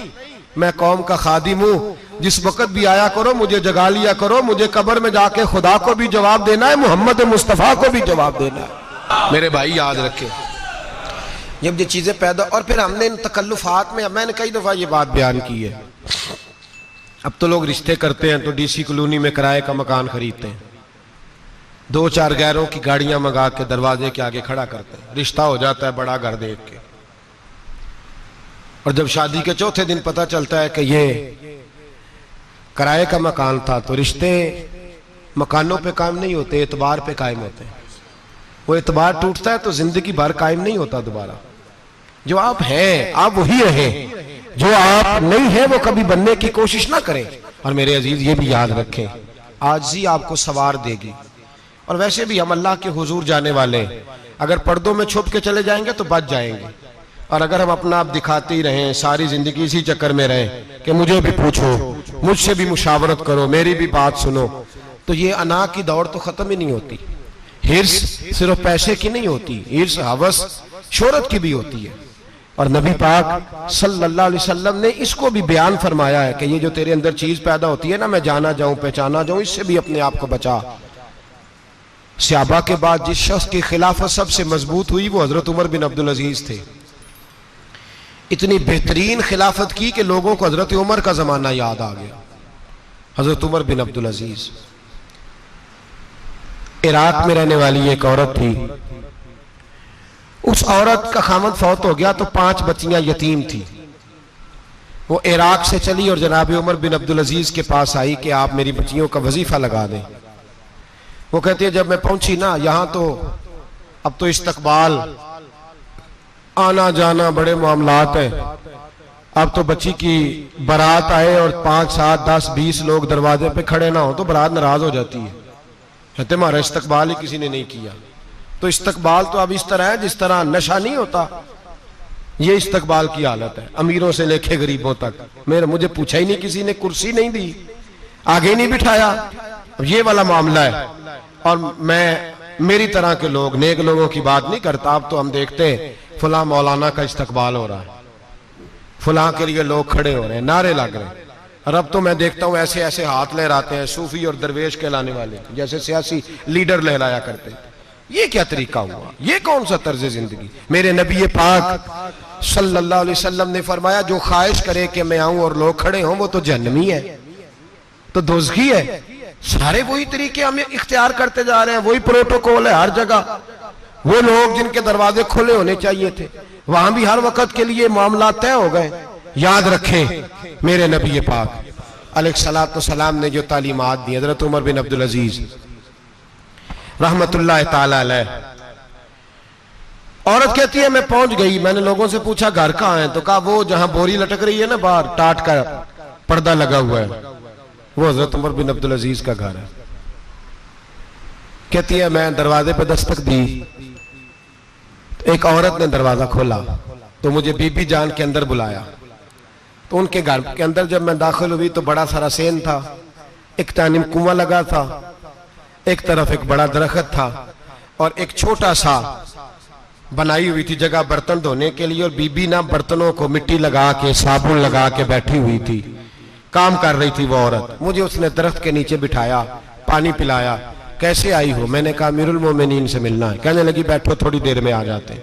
मैं कौम का खादिम हूं, जिस वक्त भी आया करो मुझे जगा लिया करो, मुझे कब्र में जाके खुदा को भी जवाब देना है, मोहम्मद मुस्तफा को भी जवाब देना है। मेरे भाई याद रखे जब ये चीजें पैदा, और फिर हमने इन तकल्लुफात में, मैंने कई दफा ये बात बयान की है, अब तो लोग रिश्ते करते हैं तो डीसी कॉलोनी में किराए का मकान खरीदते हैं, दो चार गैरों की गाड़ियां मंगा के दरवाजे के आगे खड़ा करते हैं, रिश्ता हो जाता है बड़ा घर देख के। और जब शादी के चौथे दिन पता चलता है कि ये किराए का मकान था, तो रिश्ते मकानों पे कायम नहीं होते, एतबार पे कायम होते हैं। वो एतबार टूटता है तो जिंदगी भर कायम नहीं होता दोबारा। जो आप हैं आप वही रहें, जो आप नहीं है वो कभी बनने की कोशिश ना करें। और मेरे अजीज ये भी याद रखें, आजिज़ी आपको सवार देगी। और वैसे भी हम अल्लाह के हुजूर जाने वाले, अगर पर्दों में छुप के चले जाएंगे तो बच जाएंगे। और अगर हम अपना आप दिखाते ही रहें, सारी जिंदगी इसी चक्कर में रहें कि मुझे भी पूछो, मुझसे भी मुशावरत करो, मेरी भी बात सुनो, तो ये अना की दौड़ तो खत्म ही नहीं होती। हिर्स सिर्फ पैसे की नहीं होती, हिर्स हवस शोहरत की भी होती है। और नबी पाक सल्लल्लाहु अलैहि वसल्लम ने इसको भी बयान फरमाया है कि ये जो तेरे अंदर चीज पैदा होती है ना, मैं जाना जाऊं पहचाना जाऊं, इससे भी अपने आप को बचा। सहाबा के बाद जिस शख्स की खिलाफत सबसे मजबूत हुई वो हजरत उमर बिन अब्दुल अजीज थे। इतनी बेहतरीन खिलाफत की कि लोगों को हजरत उमर का जमाना याद आ गया। हजरत उमर बिन अब्दुल अजीज, इराक में रहने वाली एक औरत थी। उस औरत का खामद फौत हो गया तो 5 बच्चियां यतीम थी। वो इराक से चली और जनाब उमर बिन अब्दुल अजीज के पास आई कि आप मेरी बच्चियों का वजीफा लगा दें। वो कहती है जब मैं पहुंची ना, यहां तो अब तो इस्तकबाल, आना जाना बड़े मामलात है। अब तो बच्ची की बारात आए और 5, 7, 10, 20 लोग दरवाजे पे खड़े ना हो तो बारात नाराज हो जाती है, कहते हमारा इस्तकबाल ही किसी ने नहीं किया। तो इस्तकबाल तो अब इस तरह है जिस तरह नशा नहीं होता, ये इस्तकबाल की हालत है, अमीरों से लेके गरीबों तक। मुझे पूछा ही नहीं, किसी ने कुर्सी नहीं दी, आगे नहीं बिठाया, अब ये वाला मामला है। और मैं मेरी तरह के लोग, नेक लोगों की बात नहीं करता। अब तो हम देखते हैं फुला मौलाना का इस्तकबाल हो रहा है, फुला के लिए लोग खड़े हो रहे हैं, नारे लग रहे हैं। और अब तो मैं देखता हूं ऐसे ऐसे हाथ लहराते हैं सूफी और दरवेश कहलाने वाले, जैसे सियासी लीडर लहराया करते हैं। ये क्या तरीका हुआ, ये कौन सा तर्ज जिंदगी। मेरे नबी पाक सल्लल्लाहु अलैहि वसल्लम ने फरमाया जो ख्वाहिश करे कि मैं आऊं और लोग खड़े हों वो तो जहन्नमी है, तो दोज़खी है। सारे वही तरीके हम इख्तियार करते जा रहे हैं, वही प्रोटोकॉल है हर जगह। वो लोग जिनके दरवाजे खुले होने चाहिए थे वहां भी हर वक्त के लिए मामला तय हो गए। याद रखें मेरे नबी पाक अलैहिस्सलातु वस्सलाम ने जो तालीमात दी, हजरत उमर बिन अब्दुल अजीज रहमतुल्लाह ताला अलैह। औरत कहती है मैं पहुंच गई, मैंने लोगों से पूछा घर कहां है, तो कहा वो जहां बोरी लटक रही है ना बाहर, टाट का पर्दा लगा हुआ है, वो हजरत उमर बिन अब्दुल अजीज का घर है। कहती है मैं दरवाजे पे दस्तक दी, एक औरत ने दरवाजा खोला तो मुझे बीबी जान के अंदर बुलाया। तो उनके घर के अंदर जब मैं दाखिल हुई तो बड़ा सारा सेन था, एक जानिब कुआं लगा था, एक तरफ एक बड़ा दरख्त था और एक छोटा सा बनाई हुई थी जगह बर्तन धोने के लिए। और बीबी ना बर्तनों को मिट्टी लगा के साबुन लगा के बैठी हुई थी, काम कर रही थी वो औरत। मुझे उसने दरख्त के नीचे बिठाया, पानी पिलाया। कैसे आई हो? मैंने कहा अमीरुल मोमिनीन से मिलना है। कहने लगी बैठो थोड़ी देर में आ जाते।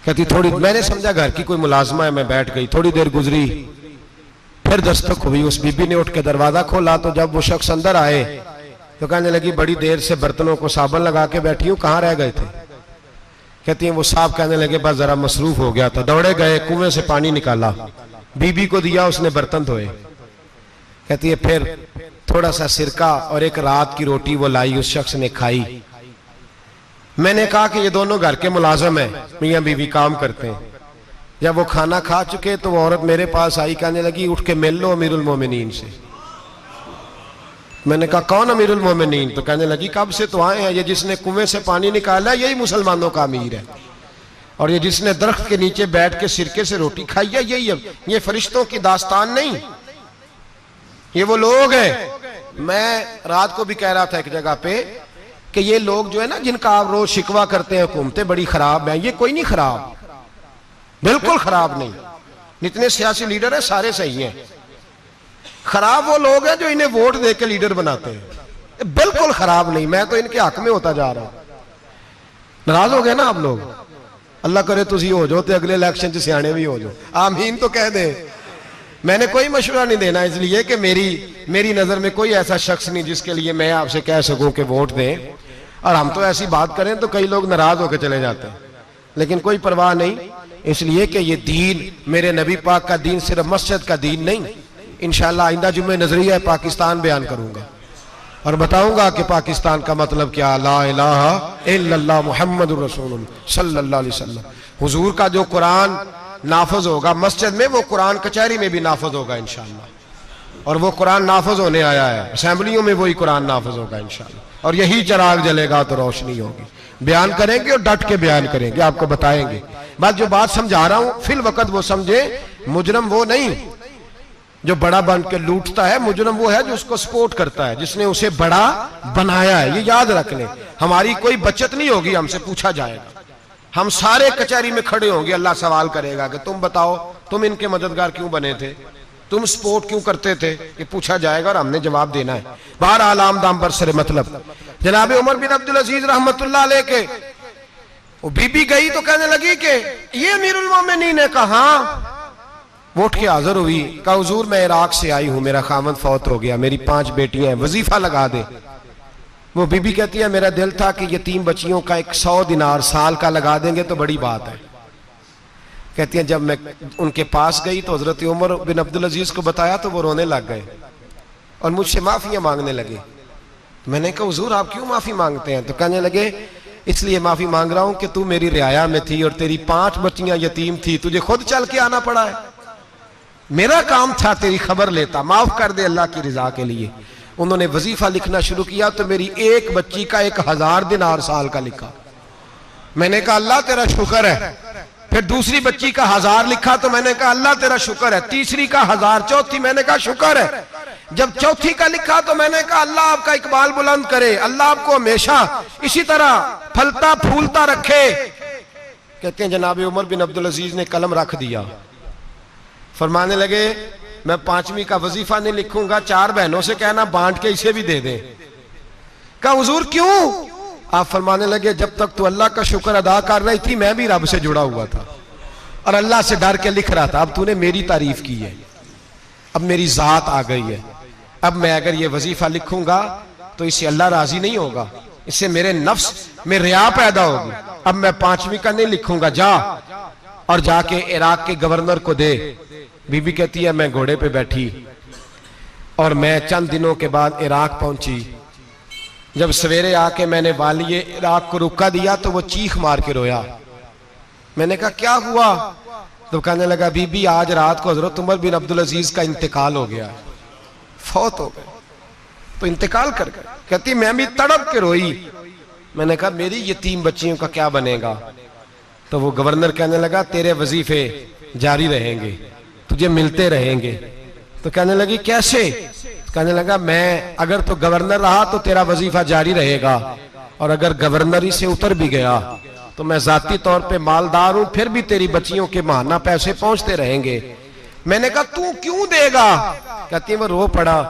कहती थोड़ी, मैंने समझा घर की कोई मुलाजमा है, मैं बैठ गई। थोड़ी देर गुजरी, फिर दस्तक हुई, उस बीबी ने उठ के दरवाजा खोला। तो जब वो शख्स अंदर आए तो कहने लगी बड़ी देर से बर्तनों को साबुन लगा के बैठी हूं, कहाँ रह गए थे? कहती है वो साहब कहने लगे बस जरा मसरूफ हो गया था, दौड़े गए, कुएं से पानी निकाला, बीबी को दिया, उसने बर्तन धोए। कहती है फिर थोड़ा सा सिरका और एक रात की रोटी वो लाई, उस शख्स ने खाई। मैंने कहा कि ये दोनों घर के मुलाजम हैं, मियां बीवी काम करते हैं। जब वो खाना खा चुके तो वो औरत मेरे पास आई, कहने लगी उठ के मिल लो अमीरुल मोमिनीन से। मैंने कहा कौन अमीरुल मोमिनीन? तो कहने लगी कब से तो आए हैं, ये जिसने कुएं से पानी निकाला यही मुसलमानों का अमीर है, और ये जिसने दरख्त के नीचे बैठ के सिरके से रोटी खाई है यही। ये फरिश्तों की दास्तान नहीं, ये वो लोग हैं। मैं रात को भी कह रहा था एक जगह पे कि ये लोग जो है ना जिनका आप रोज शिकवा करते हैं हुकूमतें बड़ी खराब हैं, ये कोई नहीं खराब, बिल्कुल खराब नहीं। जितने सियासी लीडर हैं सारे सही हैं। खराब वो लोग हैं जो इन्हें वोट दे के लीडर बनाते हैं, बिल्कुल खराब नहीं। मैं तो इनके हक में होता जा रहा हूं। नाराज हो गए ना आप लोग? अल्लाह करे तुसी हो जाओ तो अगले इलेक्शन च सियाने भी हो जाओ, आमीन तो कह दे। मैंने कोई मशवरा नहीं देना, इसलिए कि मेरी नजर में कोई ऐसा शख्स नहीं जिसके लिए मैं आपसे कह सकूं कि वोट दें। और हम तो ऐसी बात करें तो कई लोग नाराज होकर चले जाते हैं, लेकिन कोई परवाह नहीं, इसलिए कि ये दीन मेरे नबी पाक का दीन सिर्फ मस्जिद का दीन नहीं। इंशाअल्लाह आइंदा जुम्मे नजरिया पाकिस्तान बयान करूंगा और बताऊंगा कि पाकिस्तान का मतलब क्या, ला इलाहा इल्लल्लाह मुहम्मदुर रसूलुल्लाह सल्लल्लाहु अलैहि वसल्लम। हुजूर का जो कुरान नाफज होगा मस्जिद में, वो कुरान कचहरी में भी नाफज होगा इंशाअल्लाह। और वो कुरान नाफज होने आया है, असेंबलियों में वही कुरान नाफज होगा इंशाअल्लाह। और यही चिराग जलेगा तो रोशनी होगी। बयान करेंगे और डट के बयान करेंगे, आपको बताएंगे। बस जो बात समझा रहा हूं फिल वक्त वो समझे। मुजरम वो नहीं जो बड़ा बन के लूटता है, मुजरम वो है जो उसको सपोर्ट करता है, जिसने उसे बड़ा बनाया है। ये याद रख लें, हमारी कोई बचत नहीं होगी, हमसे पूछा जाएगा। हम सारे कचहरी में खड़े होंगे, अल्लाह सवाल करेगा कि तुम बताओ तुम इनके मददगार क्यों बने थे, तुम सपोर्ट क्यों करते थे, ये पूछा जाएगा और हमने जवाब देना है। बहरहाल आम दाम पर सरे मतलब जनाब उमर बिन अब्दुल अजीज रहमतुल्लाह अलैह के वो बीबी गई तो कहने लगी कि ये अमीरुल मोमिनीन ने कहा, वोट के हाजिर हुई, कहा हुजूर मैं इराक से आई हूं, मेरा खामद फौत हो गया, मेरी 5 बेटियां हैं, वजीफा लगा दे। वो बीबी कहती है मेरा दिल था कि यतीम बच्चियों का 100 दिनार साल का लगा देंगे तो बड़ी बात है। कहती है जब मैं उनके पास गई तो हजरत उमर बिन अब्दुल अजीज को बताया तो वो रोने लग गए और मुझसे माफियां मांगने लगे। मैंने कहा हुजूर आप क्यों माफी मांगते हैं? तो कहने लगे इसलिए माफी मांग रहा हूं कि तू मेरी रियाया में थी और तेरी 5 बच्चियां यतीम थी, तुझे खुद चल के आना पड़ा है। मेरा काम था तेरी खबर लेता, माफ कर दे अल्लाह की रिजा के लिए। उन्होंने वजीफा लिखना शुरू किया तो मेरी एक बच्ची का 1000 दिनार साल का लिखा। मैंने कहा अल्लाह तेरा शुक्र है। फिर दूसरी बच्ची का 1000 लिखा तो मैंने कहा अल्लाह तेरा शुक्र है। तीसरी का 1000, चौथी मैंने कहा शुक्र है। जब चौथी का लिखा तो मैंने कहा अल्लाह आपका इकबाल बुलंद करे, अल्लाह आपको हमेशा इसी तरह फलता फूलता रखे। कहते हैं जनाब उमर बिन अब्दुल अजीज ने कलम रख दिया, फरमाने लगे मैं 5वीं का वजीफा नहीं लिखूंगा, 4 बहनों से कहना बांट के इसे भी दे दे। कहा हुजूर क्यों? आप फरमाने लगे जब तक तू अल्लाह का शुक्र अदा कर रही थी मैं भी रब से जुड़ा हुआ था और अल्लाह से डर के लिख रहा था। अब तूने मेरी तारीफ की है, अब मेरी जात आ गई है, अब मैं अगर ये वजीफा लिखूंगा तो इससे अल्लाह राजी नहीं होगा, इससे मेरे नफ्स में रिया पैदा होगी। अब मैं 5वीं का नहीं लिखूंगा, जा और जाके इराक के गवर्नर को दे। बीबी कहती है मैं घोड़े पे बैठी और मैं चंद दिनों के बाद इराक पहुंची। जब सवेरे आके मैंने वालिए इराक को रुका दिया तो वो चीख मार के रोया। मैंने कहा क्या हुआ? तो कहने लगा बीबी आज रात को हजरत उमर बिन अब्दुल अजीज का इंतकाल हो गया, फौत हो गए, तो इंतकाल कर गए। कहती मैं भी तड़प के रोई। मैंने कहा मेरी यतीम बच्चियों का क्या बनेगा? तो वो गवर्नर कहने लगा तेरे वजीफे जारी रहेंगे, तुझे मिलते रहेंगे। तो कहने लगी कैसे? कहने लगा मैं अगर तो गवर्नर रहा तो तेरा वजीफा जारी रहेगा और अगर गवर्नरी से उतर भी गया तो मैं जाती तौर पे मालदार हूं, फिर भी तेरी बच्चियों के माहाना पैसे पहुंचते रहेंगे। मैंने कहा तू क्यों देगा? कहती है वो रो पड़ा।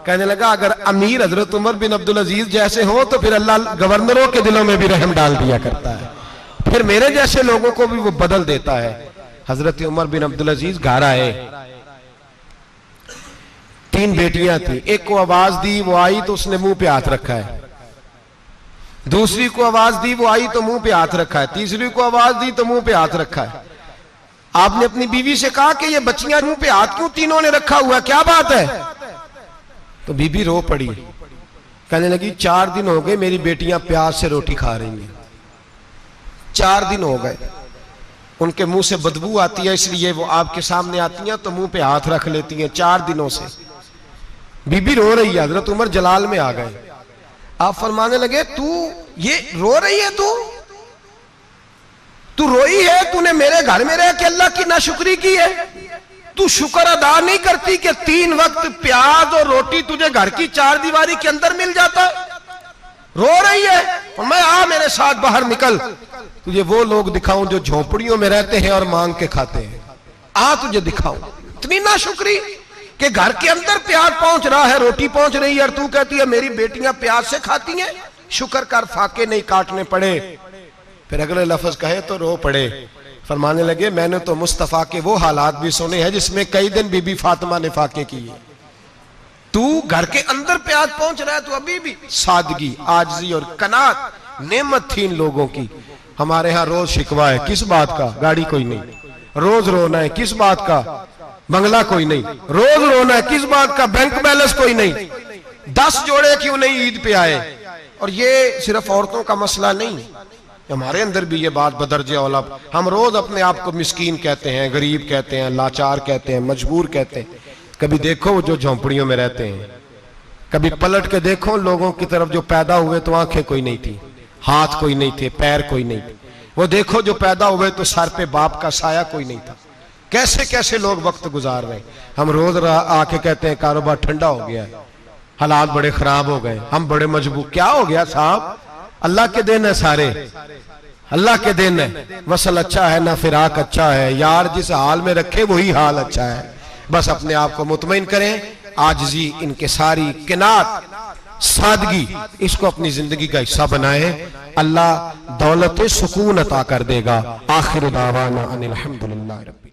कहने लगा अगर अमीर हजरत उमर बिन अब्दुल अजीज जैसे हो तो फिर अल्लाह गवर्नरों के दिलों में भी रहम डाल दिया करता है, फिर मेरे जैसे लोगों को भी वो बदल देता है। हजरत उमर बिन अब्दुल अजीज घर आए, 3 बेटियां थी। एक को आवाज दी, वो आई तो उसने मुंह पे हाथ रखा है। दूसरी को आवाज दी, वो आई तो मुंह पे हाथ रखा है। तीसरी को आवाज दी तो मुंह पे हाथ रखा है। आपने अपनी बीवी से कहा कि ये बच्चियां मुंह पे हाथ क्यों तीनों ने रखा हुआ, क्या बात है? तो बीबी रो पड़ी, कहने लगी 4 दिन हो गए मेरी बेटियां प्याज से रोटी खा रही हैं, 4 दिन हो गए, उनके मुंह से बदबू आती है इसलिए वो आपके सामने आती हैं तो मुंह पे हाथ रख लेती हैं 4 दिनों से। बीबी रो रही है, हजरत उमर जलाल में आ गए। आप फरमाने लगे तू ये रो रही है, तू रोई है, तूने मेरे घर में रह के अल्लाह की नाशुक्री की है, तू शुक्र अदा नहीं करती कि 3 वक्त प्याज और रोटी तुझे घर की 4 दीवारी के अंदर मिल जाता? रो रही है और मैं आ मेरे साथ बाहर निकल, तुझे वो लोग दिखाऊं जो झोपड़ियों में रहते हैं और मांग के खाते हैं, आ तुझे दिखाऊं। इतनी नाशुक्री कि घर के अंदर प्याज पहुंच रहा है, रोटी पहुंच रही है और तू कहती है मेरी बेटियां प्याज से खाती हैं, शुक्र कर फाके नहीं काटने पड़े। फिर अगले लफ्ज कहे तो रो पड़े। फरमाने लगे मैंने तो मुस्तफ़ा के वो हालात भी सुने हैं जिसमें कई दिन बीबी फातिमा ने फाके किए। तू घर के अंदर पे आज पहुंच रहा है, तो अभी भी सादगी, आजिज़ी और कनात नेमत थी इन लोगों की। हमारे यहाँ रोज शिकवा है, किस बात का? गाड़ी कोई नहीं। रोज रोना है, किस बात का? बंगला कोई नहीं। रोज रोना है, किस बात का? बैंक बैलेंस कोई नहीं। 10 जोड़े क्यों नहीं ईद पे आए? और ये सिर्फ औरतों का मसला नहीं, हमारे अंदर भी ये बात बदरजे औला। हम रोज अपने आप को मिस्कीन कहते हैं, गरीब कहते हैं, लाचार कहते हैं, मजबूर कहते हैं। कभी देखो वो जो झोंपड़ियों में रहते हैं, कभी पलट के देखो लोगों की तरफ जो पैदा हुए तो आंखें कोई नहीं थी, हाथ कोई नहीं थे, पैर कोई नहीं थे। वो देखो जो पैदा हुए तो सर पे बाप का साया कोई नहीं था। कैसे कैसे लोग वक्त गुजार रहे हैं। हम रोज आके कहते हैं कारोबार ठंडा हो गया है, हालात बड़े खराब हो गए, हम बड़े मजबूर। क्या हो गया साहब? अल्लाह के दिन है, सारे अल्लाह के दिन है। वसल अच्छा है ना फिराक अच्छा है, यार जिस हाल में रखे वही हाल अच्छा है। बस अपने आप को मुतमईन करें, आजिज़ी, इनकिसारी, किनात, सादगी, इसको अपनी जिंदगी का हिस्सा बनाएं। अल्लाह दौलत सुकून अता कर देगा। आखिर दावाना अनिल हम्दुलिल्लाह रब्बिल